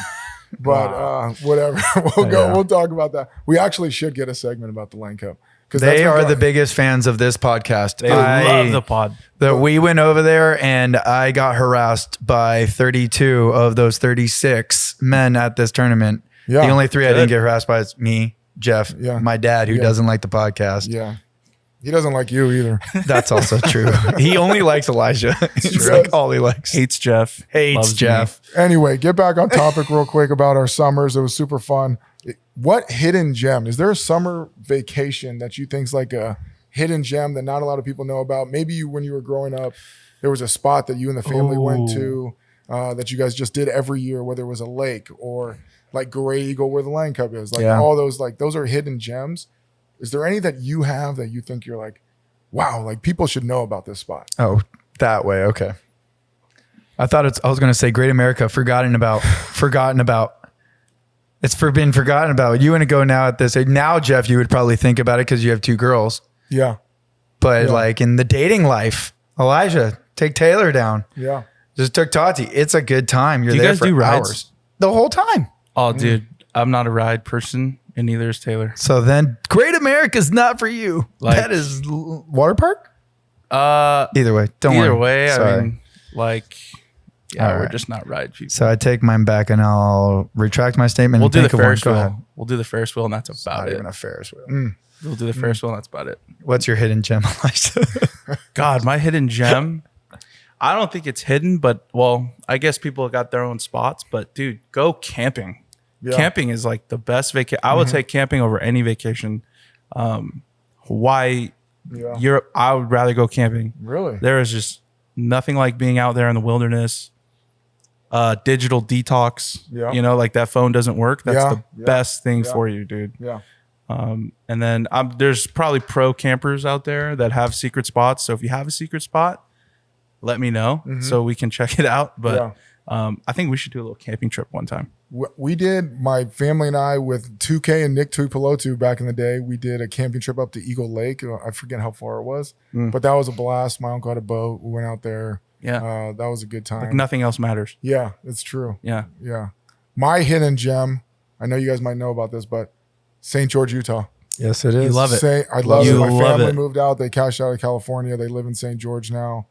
But whatever. We'll talk about that. We actually should get a segment about the Lane Cup. They are the biggest fans of this podcast. They love the pod. We went over there and I got harassed by 32 of those 36 men at this tournament. Yeah. The only 3 I didn't get harassed by is me, Jeff, my dad, who Yeah. doesn't like the podcast. Yeah. He doesn't like you either. That's also true. He only likes Elijah. It's true. like all he likes. Hates Jeff. Hates Loves Jeff. Anyway, get back on topic real quick about our summers. It was super fun. What hidden gem? Is there a summer vacation that you think's like a hidden gem that not a lot of people know about? Maybe when you were growing up, there was a spot that you and the family went to that you guys just did every year, whether it was a lake or like Gray Eagle where the Lane Cup is. Like all those, like those are hidden gems. Is there any that you have that you think you're like, wow, like people should know about this spot? Oh, that way. Okay. I was going to say Great America, forgotten about. It's been forgotten about. You want to go now at this age. Now, Jeff, you would probably think about it because you have 2 girls. Yeah. But like in the dating life, Elijah, take Taylor down. Yeah. Just took Tati. It's a good time. You're Do you there guys for do rides? hours. The whole time. Oh, dude, I'm not a ride person, and neither is Taylor. So then Great America's not for you. Like- that is water park? Either way. Don't worry. Either way, Sorry. I mean, like, Yeah, All we're right. just not ride people. So I take mine back and I'll retract my statement. We'll and do the think of one. Ferris Go ahead. wheel. We'll do the Ferris wheel, and that's It's about not it. even a Ferris wheel. We'll do the Ferris wheel, and that's about it. What's your hidden gem, Elijah? God, my hidden gem. I don't think it's hidden, but well, I guess people got their own spots. But dude, go camping. Yeah. Camping is like the best vacation. I would take camping over any vacation. Hawaii, Yeah. Europe. I would rather go camping. Really? There is just nothing like being out there in the wilderness. Digital detox. Yeah. You know, like that phone doesn't work. That's Yeah. the best thing Yeah. for you, dude. Yeah. And then there's probably pro campers out there that have secret spots. So if you have a secret spot, let me know so we can check it out. But I think we should do a little camping trip one time. We did, my family and I, with 2K and Nick Tuipulotu back in the day, we did a camping trip up to Eagle Lake. I forget how far it was, but that was a blast. My uncle had a boat. We went out there. Yeah. That was a good time. Like nothing else matters. Yeah, it's true. Yeah. Yeah. My hidden gem, I know you guys might know about this, but St. George, Utah. Yes, it is. You love it. I love it. You My love family it. moved out. They cashed out of California. They live in St. George now.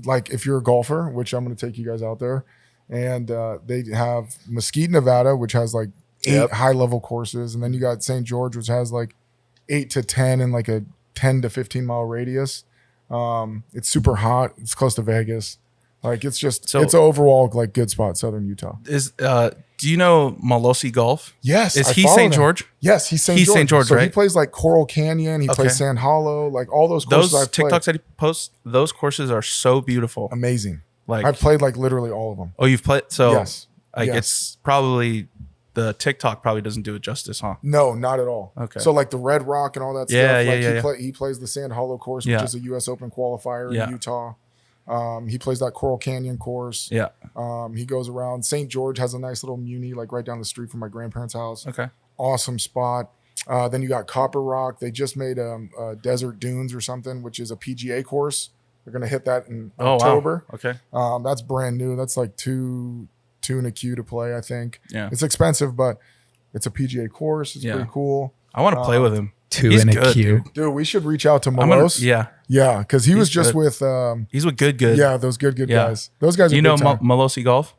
Like if you're a golfer, which I'm going to take you guys out there, and they have Mesquite, Nevada, which has like 8 high level courses, and then you got St. George, which has like 8 to 10 in like a 10 to 15 mile radius. It's super hot. It's close to Vegas. Like it's just it's an overall like good spot, Southern Utah. Do you know Malosi Golf? Yes, Is I he follow St. them. George? Yes, he's St. He's George. St. George, so he right? plays like Coral Canyon. He Okay. plays Sand Hollow. Like all those courses Those I've played. TikToks that he posts, those courses are so beautiful. Amazing. Like I've played like literally all of them. oh, you've played so Yes. like Yes. it's probably the TikTok probably doesn't do it justice, huh? No, not at all. Okay. So like the Red Rock and all that Yeah, stuff. yeah, Like yeah, he plays the Sand Hollow course, Yeah. which is a U.S. Open qualifier Yeah. in Utah. He plays that Coral Canyon course. Yeah. He goes around. St. George has a nice little muni like right down the street from my grandparents' house. Okay. Awesome spot. Then you got Copper Rock. They just made Desert Dunes or something, which is a PGA course. They're gonna hit that in October. Wow. Okay. That's brand new. That's like two and a Q to play, I think. Yeah. It's expensive, but it's a PGA course. It's pretty cool. I want to play with him. 2 He's in a good, queue. dude. Dude, we should reach out to I'm gonna, Malos. yeah. Yeah, because he was He's just good. with He's with good. yeah, those good Yeah. guys. Those guys Do are you know big time. Malosi Golf?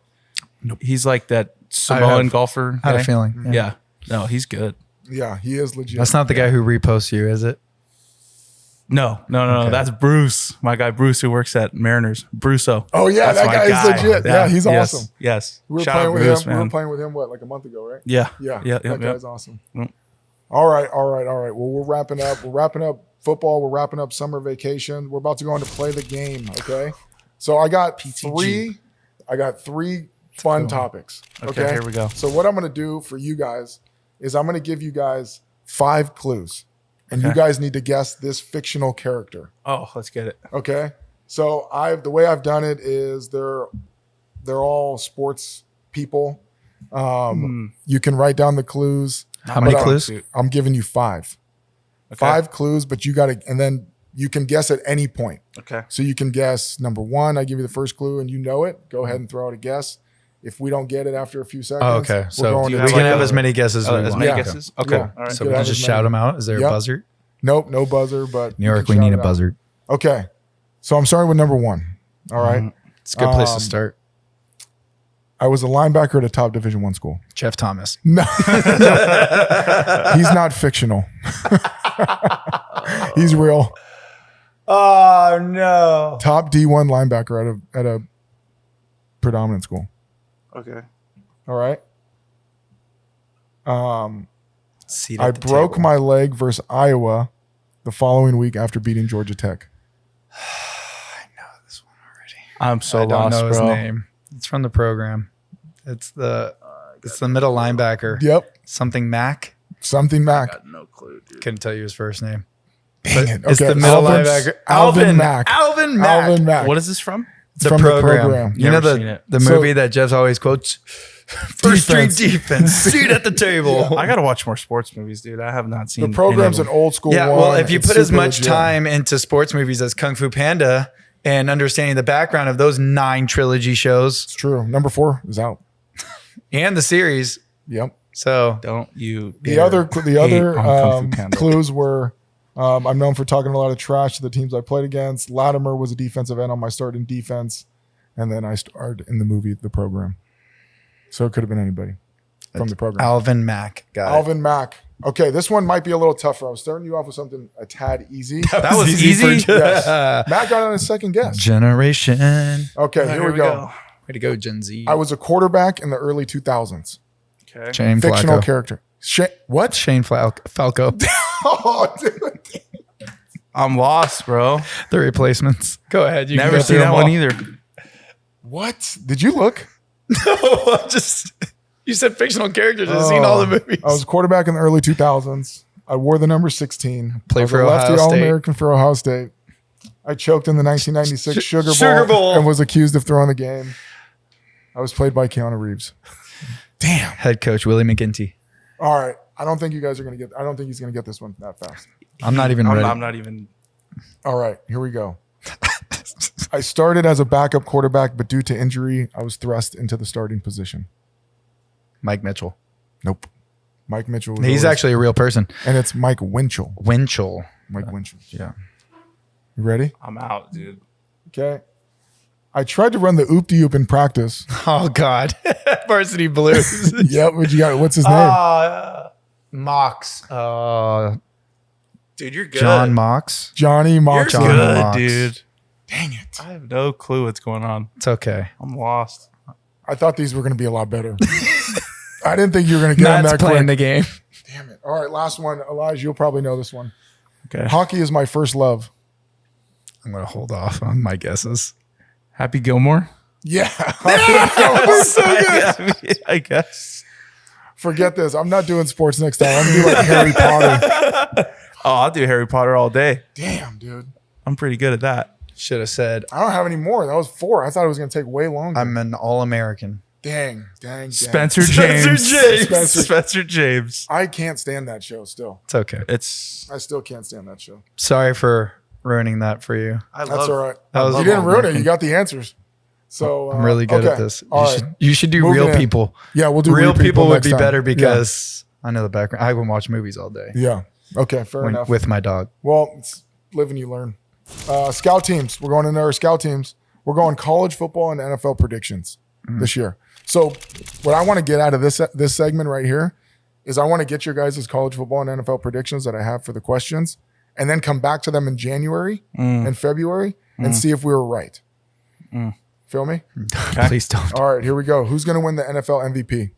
Nope. He's like that Samoan golfer. I had guy. a feeling. Yeah. No, he's good. Yeah, he is legit. That's not the guy who reposts you, is it? No. Okay. That's Bruce, my guy Bruce, who works at Mariners. Brusso. Oh yeah, That's that my guy is legit. Yeah, he's yes, awesome. Yes. We were Shout playing out with Bruce, him. We man. were playing with him what, like a month ago, right? Yeah. Yeah. Yeah. That guy's awesome. Mm. All right. Well, we're wrapping up. We're wrapping up football. We're wrapping up summer vacation. We're about to go into play the game. Okay. So I got PTG. three fun topics. Okay, here we go. So what I'm going to do for you guys is I'm going to give you guys 5 clues, and you Okay. guys need to guess this fictional character. Oh, let's get it. Okay. So the way I've done it is they're all sports people. You can write down the clues. How many But clues? I'm giving you 5. Okay. 5 clues, but you got to, and then you can guess at any point. Okay. So you can guess number 1. I give you the first clue and you know it. Go ahead and throw out a guess. If we don't get it after a few seconds, Oh, okay. we're So going we you to have can like have a- as many guesses as we As want. many Yeah. guesses? Okay. Yeah. All right. So You we can can have just as shout many. them out. Is there Yep. a buzzer? Nope, no buzzer, but New you York, can we shout need it a out. buzzer. Okay. So I'm starting with number 1. All right. It's a good place to start. I was a linebacker at a top Division 1 school. Jeff Thomas. No. He's not fictional. He's real. Oh, no. Top D1 linebacker at a predominant school. Okay. All right. Seat I at the broke table. my leg versus Iowa the following week after beating Georgia Tech. I'm so I don't lost, know his bro. name. It's from the program. It's the middle linebacker. Yep. Something Mac. Something Mac. No clue, dude. Couldn't tell you his first name. Dang it. It's Okay. the middle Alvin- linebacker. Alvin Mack. Alvin Mack. Alvin Mack. What is this from? It's from the program. You know Never seen the, it. the So- movie that Jeff always quotes? First string Defense. defense. Seat at the table. I gotta watch more sports movies, dude. I have not seen The program's any an of them. old school Yeah, one. well, if you It's put as super much legit. time into sports movies as Kung Fu Panda and understanding the background of those 9 trilogy shows It's true. Number 4 is out. and the series, Yep. so Don't you? The dare other hate on Kung Fu Panda. clues were I'm known for talking a lot of trash to the teams I played against. Latimer was a defensive end on my starting defense. and then I starred in the movie The Program. So it could have been anybody from the program. Alvin Mack. Got it. Alvin Mack. Okay, this one might be a little tougher. I was starting you off with something a tad easy. That was easy. Yes. Matt got on his second guess. Generation. Okay, here we go. Way to go, Gen Z. I was a quarterback in the early 2000s. Okay. Shane Fictional Flacco. character. What? Shane Falco. Oh, dude. I'm lost, bro. The replacements. Go ahead. You can Never go seen through that them one all. either. What? Did you look? No, you said fictional characters. I've seen all the movies. I was a quarterback in the early 2000s. I wore the number 16. Played I was for a lefty Ohio State. All-American for Ohio State. I choked in the 1996 Sugar Sugar Bowl Bowl. and was accused of throwing the game. I was played by Keanu Reeves. Damn. Head coach Willie McGinty. All right. I don't think you guys are going to get. I don't think he's going to get this one that fast. I'm not even ready. I'm not even. All right. Here we go. I started as a backup quarterback, but due to injury, I was thrust into the starting position. Mike Mitchell. Nope. Mike Mitchell. Was He's always- actually a real person. and it's Mike Winchell. Winchell. Mike Winchell. Yeah. You ready? I'm out, dude. Okay. I tried to run the oop-de-oop in practice. Oh God. Varsity Blues. Yep. What you got? What's his name? Mox. Dude, you're good. John Mox. Johnny You're Mox. John good, Mox. dude. Dang it. I have no clue what's going on. It's okay. I'm lost. I thought these were going to be a lot better. I didn't think you were going to get them Matt's that playing quick. the game. Damn it. All right. Last one. Elijah, you'll probably know this one. Okay. Hockey is my first love. I'm gonna hold off on my guesses. Happy Gilmore. Yeah. I guess. Forget this. I'm not doing sports next time. I'm going to do like Harry Potter. Oh, I'll do Harry Potter all day. Damn, dude. I'm pretty good at that. Should have said I don't have any more. That was 4. I thought it was going to take way longer. I'm an All-American. Dang. Spencer James. Spencer James. I can't stand that show still. It's okay. It's. I still can't stand that show. Sorry for ruining that for you. I That's all right. That was- You didn't ruin it. You got the answers. So I'm really good at this. All right. You should do Moving real in. people. Yeah, we'll do Real people would next be time. better because I know the background. I can watch movies all day Yeah. Okay, fair enough. with my dog. Well, it's live and you learn. Scout teams. We're going into our scout teams. We're going college football and NFL predictions this year. So what I want to get out of this segment right here is I want to get your guys' college football and NFL predictions that I have for the questions and then come back to them in January and February and see if we were right. Feel me? Please don't. All right, here we go. Who's going to win the NFL MVP?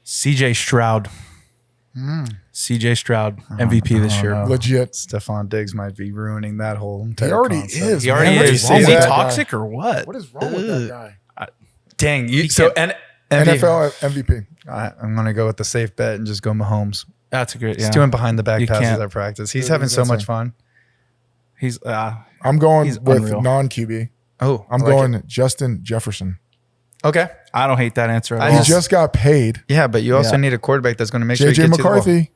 CJ Stroud. CJ Stroud, MVP this year. know. Legit. Stephon Diggs might be ruining that whole entire He already concept. is. He already man. What is. wrong Is with he that toxic guy? or what? What is wrong with that guy? Dang. He So can't- NFL MVP. I'm going to go with the safe bet and just go Mahomes. That's a good. He's Yeah. doing behind the back You passes can't- at practice. He's Dude, having he's so much insane. fun. He's. I'm going He's with unreal. non-QB. Oh, I'm I like going it. Justin Jefferson. Okay. I don't hate that answer at I all. He just got paid. Yeah, but you also Yeah. need a quarterback that's going to make sure he JJ gets you the ball. McCarthy.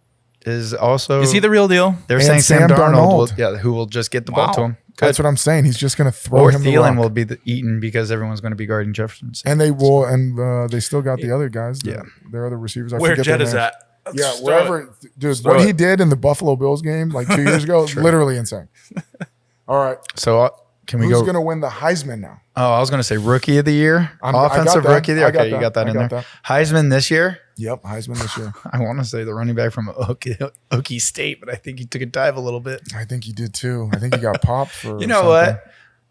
Is also Is he the real deal? They're and saying Sam Sam Darnold, Darnold. who will just get the ball to Wow. him. That's what I'm saying. He's just going to throw Or him the Thielen rock. will be eaten because everyone's going to be guarding Jefferson. And they will, and they still got the other guys. Yeah. Their other receivers. I Where forget Jet their is names. at? Yeah, Just throw wherever, it. dude. throw What he it. did in the Buffalo Bills game like 2 years ago, literally insane. All right, So can we who's go? going to win the Heisman now? Oh, I was going to say rookie of the year, I got offensive that. rookie of the year. I got Okay, you got that I in got there. Heisman this year. Yep, Heisman this year. I want to say the running back from Okie State, but I think he took a dive a little bit. I think he did too. I think he got popped for. You know something. what?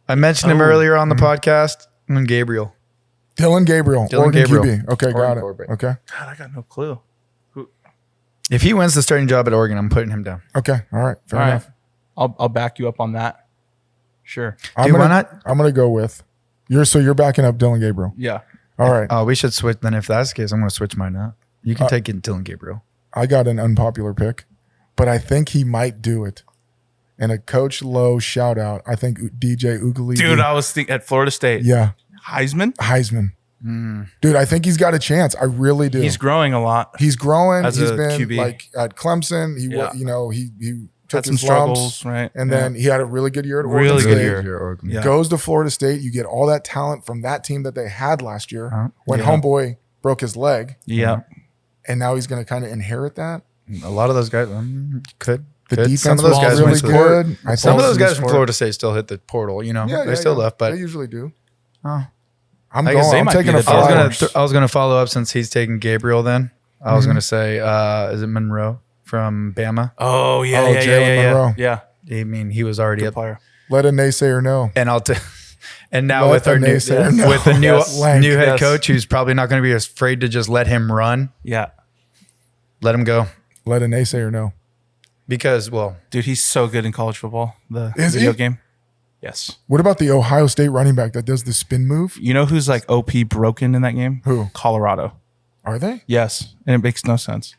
I mentioned him earlier on the podcast. And Gabriel. Dylan Gabriel, Oregon Gabriel. QB. Okay, got it. quarterback. Okay, God, I got no clue. If he wins the starting job at Oregon, I'm putting him down. okay, all right, fair All right. enough. I'll back you up on that. Sure. I'm Dude, why gonna, not? I'm gonna go with you're backing up Dylan Gabriel. Yeah. All right, Oh, we should switch. Then if that's the case, I'm going to switch mine out. You can take it Dylan Gabriel. I got an unpopular pick, but I think he might do it. And a Coach Lowe shout out. I think DJ Ugalele. Dude, I was thinking at Florida State. yeah, Heisman. Heisman. Dude, I think he's got a chance. I really do. He's growing a lot. He's growing. As He's a been QB. like at Clemson. He Yeah. he took Had some his lumps, struggles, right? and then he had a really good year at Really Oregon good State. year. Yeah. Goes to Florida State. You get all that talent from that team that they had last year when Yeah. homeboy broke his leg, Yeah. and now he's going to kind of inherit that. A lot of those guys could The Good. defense Some of those was guys really went to good. Some of those guys from Sport. Florida State still hit the portal. They still left, but they usually do. oh, I'm I guess going. they I'm might taking be a the flyer. I was gonna follow up since he's taking Gabriel. Then I was gonna say, is it Monroe from Bama? Oh yeah, Oh, yeah, Jalen yeah, Monroe. yeah. I mean, he was already Good up. player. Let a naysayer know. And and now Let with the our new naysayer know. with the new Yes. new head Yes. coach, who's probably not going to be afraid to just let him run, Yeah, let him go Let a naysayer know. because dude, he's so good in college football. The Is video he? game. Yes. What about the Ohio State running back that does the spin move? You know who's like OP broken in that game? Who? Colorado. Are they? Yes, and it makes no sense.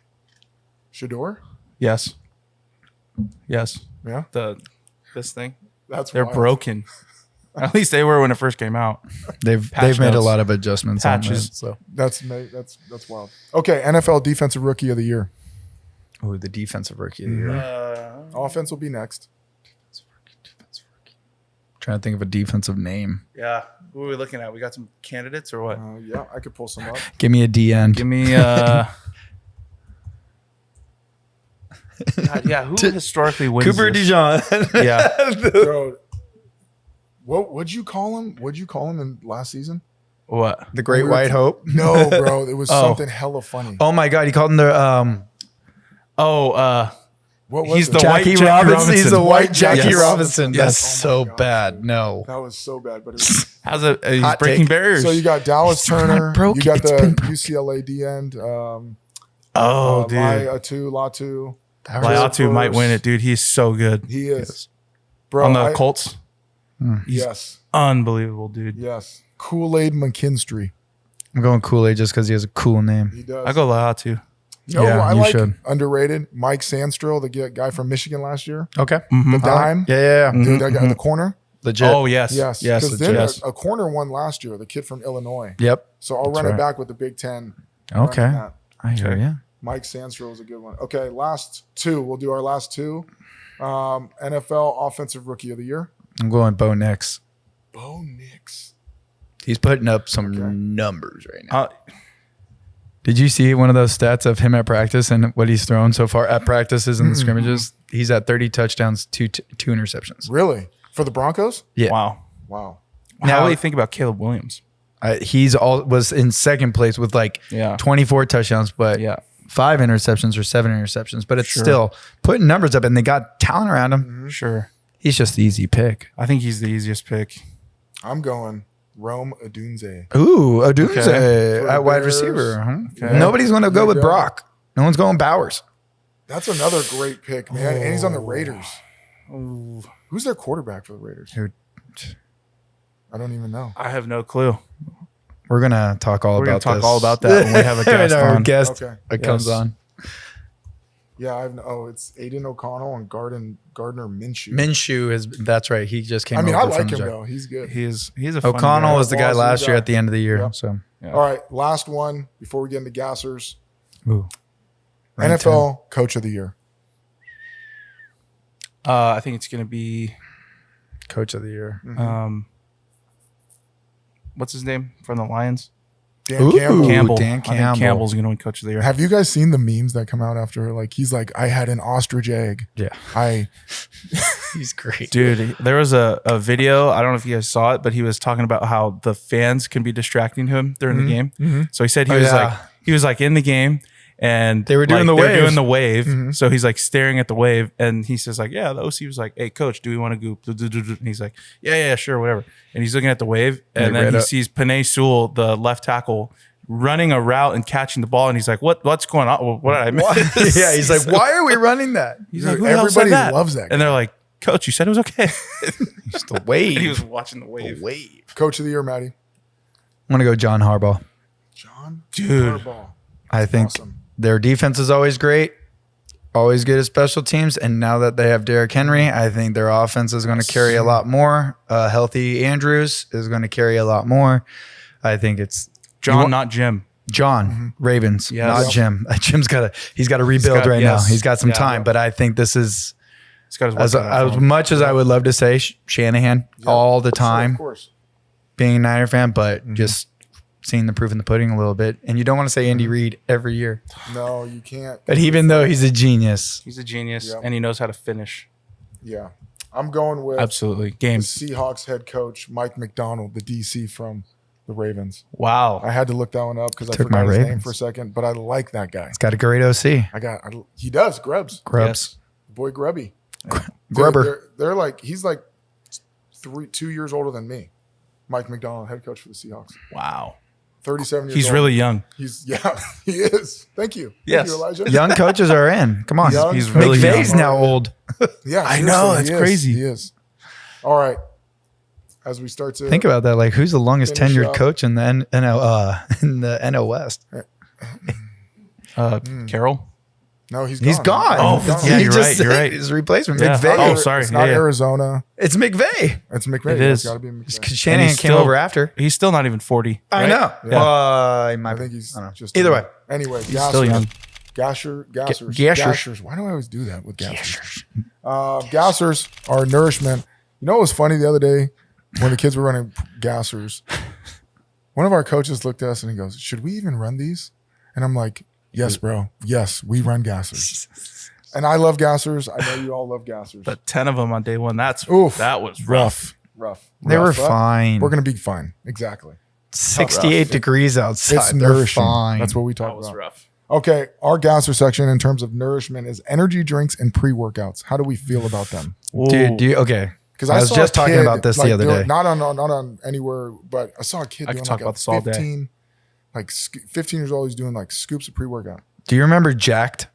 Shador? Yes. Yes. Yeah. This thing. That's They're wild. broken. At least they were when it first came out. they've Patch made a notes. lot of adjustments. Patches. On that, so That's wild. Okay, NFL Defensive Rookie of the Year. the defensive rookie of the year. Offense will be next. Trying to think of a defensive name. Yeah. Who are we looking at? We got some candidates or what? Yeah, I could pull some up. Give me a D end. Give me God, yeah, who historically wins Cooper this? DeJean. Yeah. Bro, what'd you call him? What'd you call him in last season? What? The Great We were- White Hope. No, bro. It was Oh. something hella funny. Oh my God, he called him the What was he's it? the white Jackie Jackie Robinson. He's the Robinson. white Jackie Yes. Robinson. Yes. That's Oh my so God. bad. No. That was so bad, but it was. how's it? He's Hot breaking take. barriers. So you got Dallas It's not Turner. broken. You got It's the been broken. UCLA D end. dude. Latu. Laiatu might win it, dude. He's so good. He is. Bro, On the Colts. yes. Unbelievable, dude. Yes. Kool-Aid McKinstry. I'm going Kool-Aid just because he has a cool name. He does. I go Laiatu. No, Yeah, I you like should. underrated. Mike Sandstro, the guy from Michigan last year. Okay. Mm-hmm. The dime. Yeah. Dude, that guy in the corner. Legit. Oh yes, Yes. yes, Because then yes. a corner won last year, the kid from Illinois. Yep. So I'll That's run it right. back with the Big Ten. Okay. running that. I hear you. Mike Sandstro is a good one. Okay, last two. We'll do our last two. NFL Offensive Rookie of the Year. I'm going Bo Nix. Bo Nix. He's putting up some Okay. numbers right now. Uh, Did you see one of those stats of him at practice and what he's thrown so far at practices and the scrimmages? He's at 30 touchdowns, two interceptions. Really? For the Broncos? Yeah. Wow. Wow. Now, what do you think about Caleb Williams? Was in second place with like Yeah. 24 touchdowns, but Yeah. 5 interceptions or 7 interceptions. But it's Sure. still putting numbers up, and they got talent around him. Sure. He's just the easy pick. I think he's the easiest pick. I'm going Rome Odunze. Ooh, Odunze For the at wide Bears. receiver. Huh? Okay. Nobody's going to go with Yeah. Brock. No one's going Bowers. That's another great pick, man. And he's on the Raiders. Ooh, Who's their quarterback for the Raiders? Who- I don't even know. I have no clue. We're going to talk all We're gonna about talk this. all about that when we have a guest Our on. guest Okay. that comes Yes. on. Yeah, it's Aiden O'Connell and Gardner Minshew. Minshew is that's right. He just came I mean, over I like from him the though. He's good. He's a funny O'Connell guy. was the guy Awesome last year guy. at the end of the year. Yep. So Yeah. All right, last one before we get into gassers. Ooh. Ranked NFL Coach of the Year. I think it's gonna be him. Coach of the year. what's his name from the Lions? Dan Ooh. Campbell. Campbell. Dan I think Campbell. Campbell's gonna win Coach of the Year. Have you guys seen the memes that come out after? Like he's like, I had an ostrich egg. Yeah. He's great. Dude, there was a video. I don't know if you guys saw it, but he was talking about how the fans can be distracting him during the game. So he said he Oh, was yeah. he was like in the game and They were doing the they were wave. doing the wave. So he's like staring at the wave and he says like, yeah, the OC was like, hey coach, do we want to go? And he's like, yeah, sure, whatever. And he's looking at the wave and They then he read it. sees Penei Sewell, the left tackle, running a route and catching the ball. And he's like, what's going on? What did I miss? Yeah, he's like, why are we running that? He's Dude, like, who the hell said everybody that? loves that And they're like, coach, you said it was okay. Just the wave. And he was watching the wave. wave. Coach of the Year, Maddie. I'm gonna go John Harbaugh. John Dude. Harbaugh. I think Awesome. their defense is always great, always good at special teams, and now that they have Derrick Henry, I think their offense is going to carry a lot more. Healthy Andrews is going to carry a lot more. I think it's John, not Jim. John Ravens, Yes. not Jim. Jim's got to rebuild right now. yes. He's got some Yeah. time, but I think this is He's got his work cut out as for him. much as I would love to say Shanahan all the Sure, time, of course. being a Niner fan, but just seeing the proof in the pudding a little bit. And you don't want to say Andy Reid every year. No, you can't. But even though he's a genius. He's a genius, Yep. and he knows how to finish. Yeah. I'm going with Absolutely. the Games. Seahawks head coach, Mike McDonald, the DC from the Ravens. Wow. I had to look that one up because I Took forgot my his name Ravens. for a second, but I like that guy. He's got a great OC. He does, Grubbs. Grubbs. Boy Grubby. Grubber. They're like, he's like 2 years older than me. Mike McDonald, head coach for the Seahawks. Wow. 37 years He's old. really young. He is. Thank you. Yes. Thank you, Elijah. Young coaches are in. Come on. Young He's really McVay's young. now old. Yeah, I know, seriously, that's he is. crazy. He is. All right. As we start to Think about that. Like, who's the longest Finish tenured up. coach in the NL West? Carroll? No, he's gone. He's gone. Oh, yeah, He you're just right, you're said right. His replacement, Yeah. McVay. Oh, sorry. It's not Yeah. Arizona. It's McVay. It's McVay. It It's is. got to be McVay. Because Shanahan he's came still- over after. He's still not even 40. I right? know. Yeah. He might I be. think he's I don't know. just Either way. Anyway, He's still young. Gassers. Gassers. Why do I always do that with gassers? Gassers are nourishment. You know what was funny the other day when the kids were running gassers? One of our coaches looked at us and he goes, "Should we even run these?" And I'm like, "Yes, bro. Yes, we run gassers." And I love gassers. I know you all love gassers. But 10 of them on day one. That was rough. Rough. They were Rough, but fine. We're gonna be fine. Exactly. 68 degrees outside. It's They're nourishing. fine. That's what we That talk was about. rough. Okay, our gasser section in terms of nourishment is energy drinks and pre-workouts. How do we feel about them? Dude, okay. Because I was saw just a talking kid, about this the like, other doing- day. Not on anywhere, but I saw a kid I doing could talk like about this all day. 15 years old. He's doing like scoops of pre-workout. Do you remember Jacked?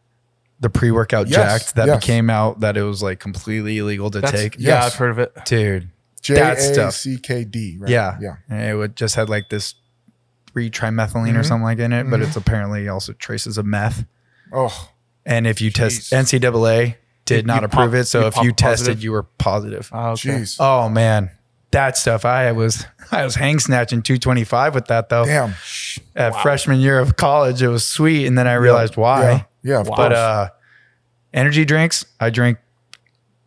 The pre-workout Yes, Jacked that yes. became out that it was like completely illegal to take? Yeah, Yes. I've heard of it. Dude. That stuff. JACKD, right? Yeah. Yeah. And it would just had like this 3-trimethylene or something like in it, but it's apparently also traces of meth. Oh, And if you test Jeez. NCAA did not You approve pop- it, so you if pop you positive? tested, you were positive. Oh, okay. jeez. Oh man, that stuff! I was hang snatching 225 with that though. Damn. At freshman year of college, it was sweet, and then I realized why. Yeah. Of But course. energy drinks, I drink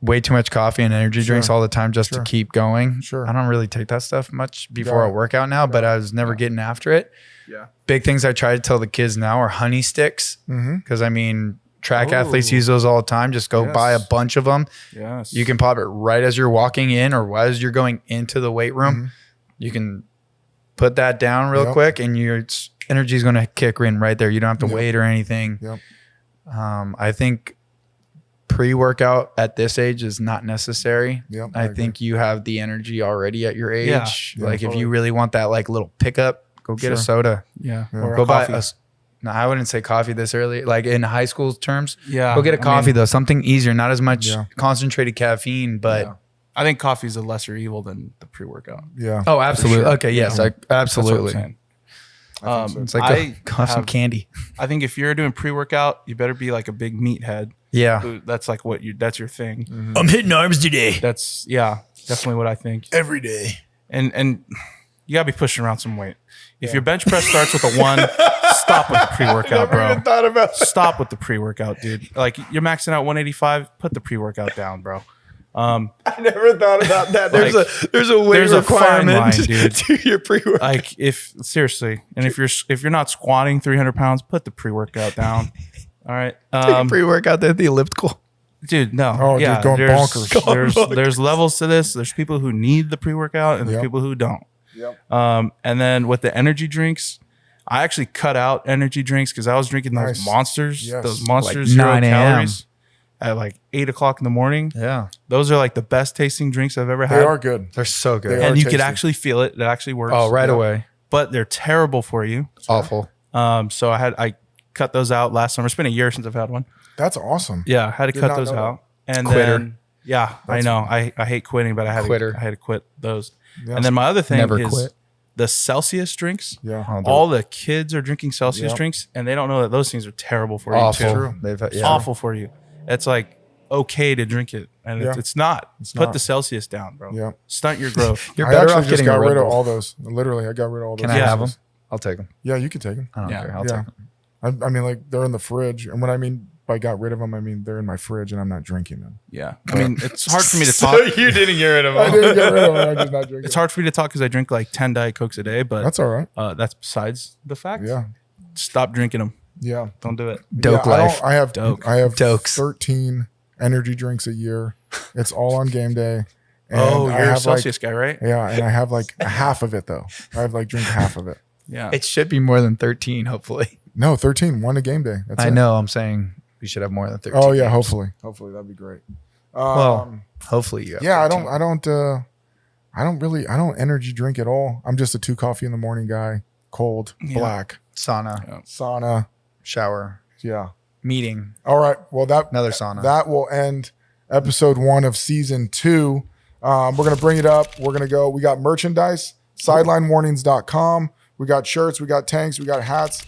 way too much coffee and energy drinks all the time just Sure. to keep going. Sure. I don't really take that stuff much before Yeah. a workout now, but I was never getting after it. Yeah. Big things I try to tell the kids now are honey sticks, because I mean, track athletes Ooh. use those all the time. Just go buy a Yes. bunch of them. Yes. You can pop it right as you're walking in or as you're going into the weight room. You can put that down real Yep. quick and your energy is going to kick in right there. You don't have to Yep. wait or anything. Yep. I think pre-workout at this age is not necessary. Yep, I I agree. think you have the energy already at your age. Yeah. Like if totally. you really want that like little pickup, go get a Sure. soda. Yeah. Yeah. Or Go a buy coffee. a. No, I wouldn't say coffee this early. Like in high school terms, Yeah. go get a I coffee mean, though. Something easier, not as much Yeah. concentrated caffeine, but Yeah. I think coffee is a lesser evil than the pre-workout. Yeah. oh, absolutely. sure. Okay, yes, Yeah. absolutely. That's what I'm saying. I think so. It's like I go have some have- candy. I think if you're doing pre-workout, you better be like a big meathead. Yeah, Who- That's like that's your thing. I'm hitting arms today That's definitely what I think. every day. And you gotta be pushing around some weight. If your bench press starts with a 1, stop with the pre-workout, bro. thought about. Stop with the pre-workout, dude. Like you're maxing out 185, put the pre-workout down, bro. I never thought about that. There's a weight there's a fine requirement line, dude. to your pre-workout. Like if seriously, and if you're not squatting 300 pounds, put the pre-workout down. All right, Pre-workout at the elliptical. dude. No, Oh, dude, yeah, going there's, bonkers. Going There's bonkers. there's levels to this. There's people who need the pre-workout, and there's Yep. people who don't. Yep. And then with the energy drinks, I actually cut out energy drinks because I was drinking those Nice. monsters, Yes. those monsters Like 0 9 a.m. calories at like 8:00 in the morning. Yeah, Those are like the best tasting drinks I've ever had. They are good. they're so good. They and are you could tasty. actually feel it. It actually works. Oh, right Yeah. away. But they're terrible for you. Awful. So I cut those out last summer. It's been a year since I've had one. That's awesome. Yeah, I had to Did cut not those know out. And Quitter. then yeah, I know. I hate quitting, but I had to quit those. Yeah. And then my other thing Never is quit. the Celsius drinks. Yeah. Oh, they're All the kids are drinking Celsius Yep. drinks, and they don't know that those things are terrible for awful. you too. True. They've It's yeah. awful for you. It's like okay to drink it, and Yeah. it's not. It's Put not. the Celsius down, bro. Yeah. Stunt your growth. You're I better actually off just getting got a Red rid of Bull. all those. Literally, I got rid of all those. Can I have them? Celsius. I'll take them. Yeah, you can take them. I don't Yeah. care. I'll Yeah. take them. I mean, like they're in the fridge, and when I mean by got rid of them, I mean they're in my fridge and I'm not drinking them. Yeah. I mean, it's hard for me to So talk. you didn't get rid of I them. didn't get rid of them. I did not drink It's them. hard for me to talk because I drink like 10 Diet Cokes a day, but That's all right. that's besides the fact. Yeah. Stop drinking them. Yeah. Don't do it. Doke Yeah, life. I have Doke. I have Dokes. 13 energy drinks a year. It's all on game day. And Oh, I you're a have Celsius guy, right? yeah, and I have like half of it though. I have like drink half of it. Yeah. It should be more than 13, hopefully. No, 13, one a game day. That's I it. know. I'm saying we should have more than 13. Oh yeah, games. hopefully that'd be great. Well, hopefully you have yeah, 13. I don't energy drink at all. I'm just a 2 coffee in the morning guy, cold, black, Sauna, sauna. shower, Yeah. meeting, All right. Well, another sauna. that will end episode 1 of season 2. We're going to bring it up. We're going to go. We got merchandise, sidelinewarnings.com. We got shirts. We got tanks. We got hats.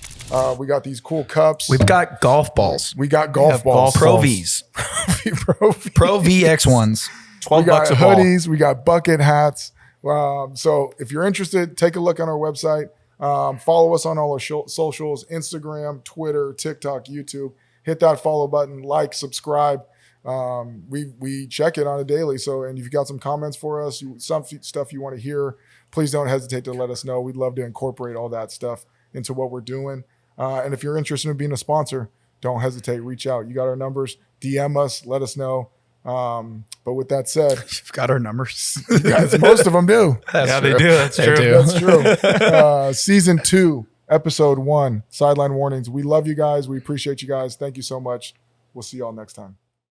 We got these cool cups. We've got golf balls. We got golf balls. Pro Vs. Pro VX ones. We 12 got bucks a ball. hoodies. We got bucket hats. So if you're interested, take a look on our website. Follow us on all our socials, Instagram, Twitter, TikTok, YouTube. Hit that follow button, like, subscribe. We check it on a daily. So, and if you got some comments for us, some stuff you want to hear, please don't hesitate to let us know. We'd love to incorporate all that stuff into what we're doing. And if you're interested in being a sponsor, don't hesitate. Reach out. You got our numbers. DM us. Let us know. But with that said, You've got our numbers. guys, most of them do. Yeah, they do. That's They true. do. That's true. Season 2, episode 1, Sideline Warnings. We love you guys. We appreciate you guys. Thank you so much. We'll see y'all next time.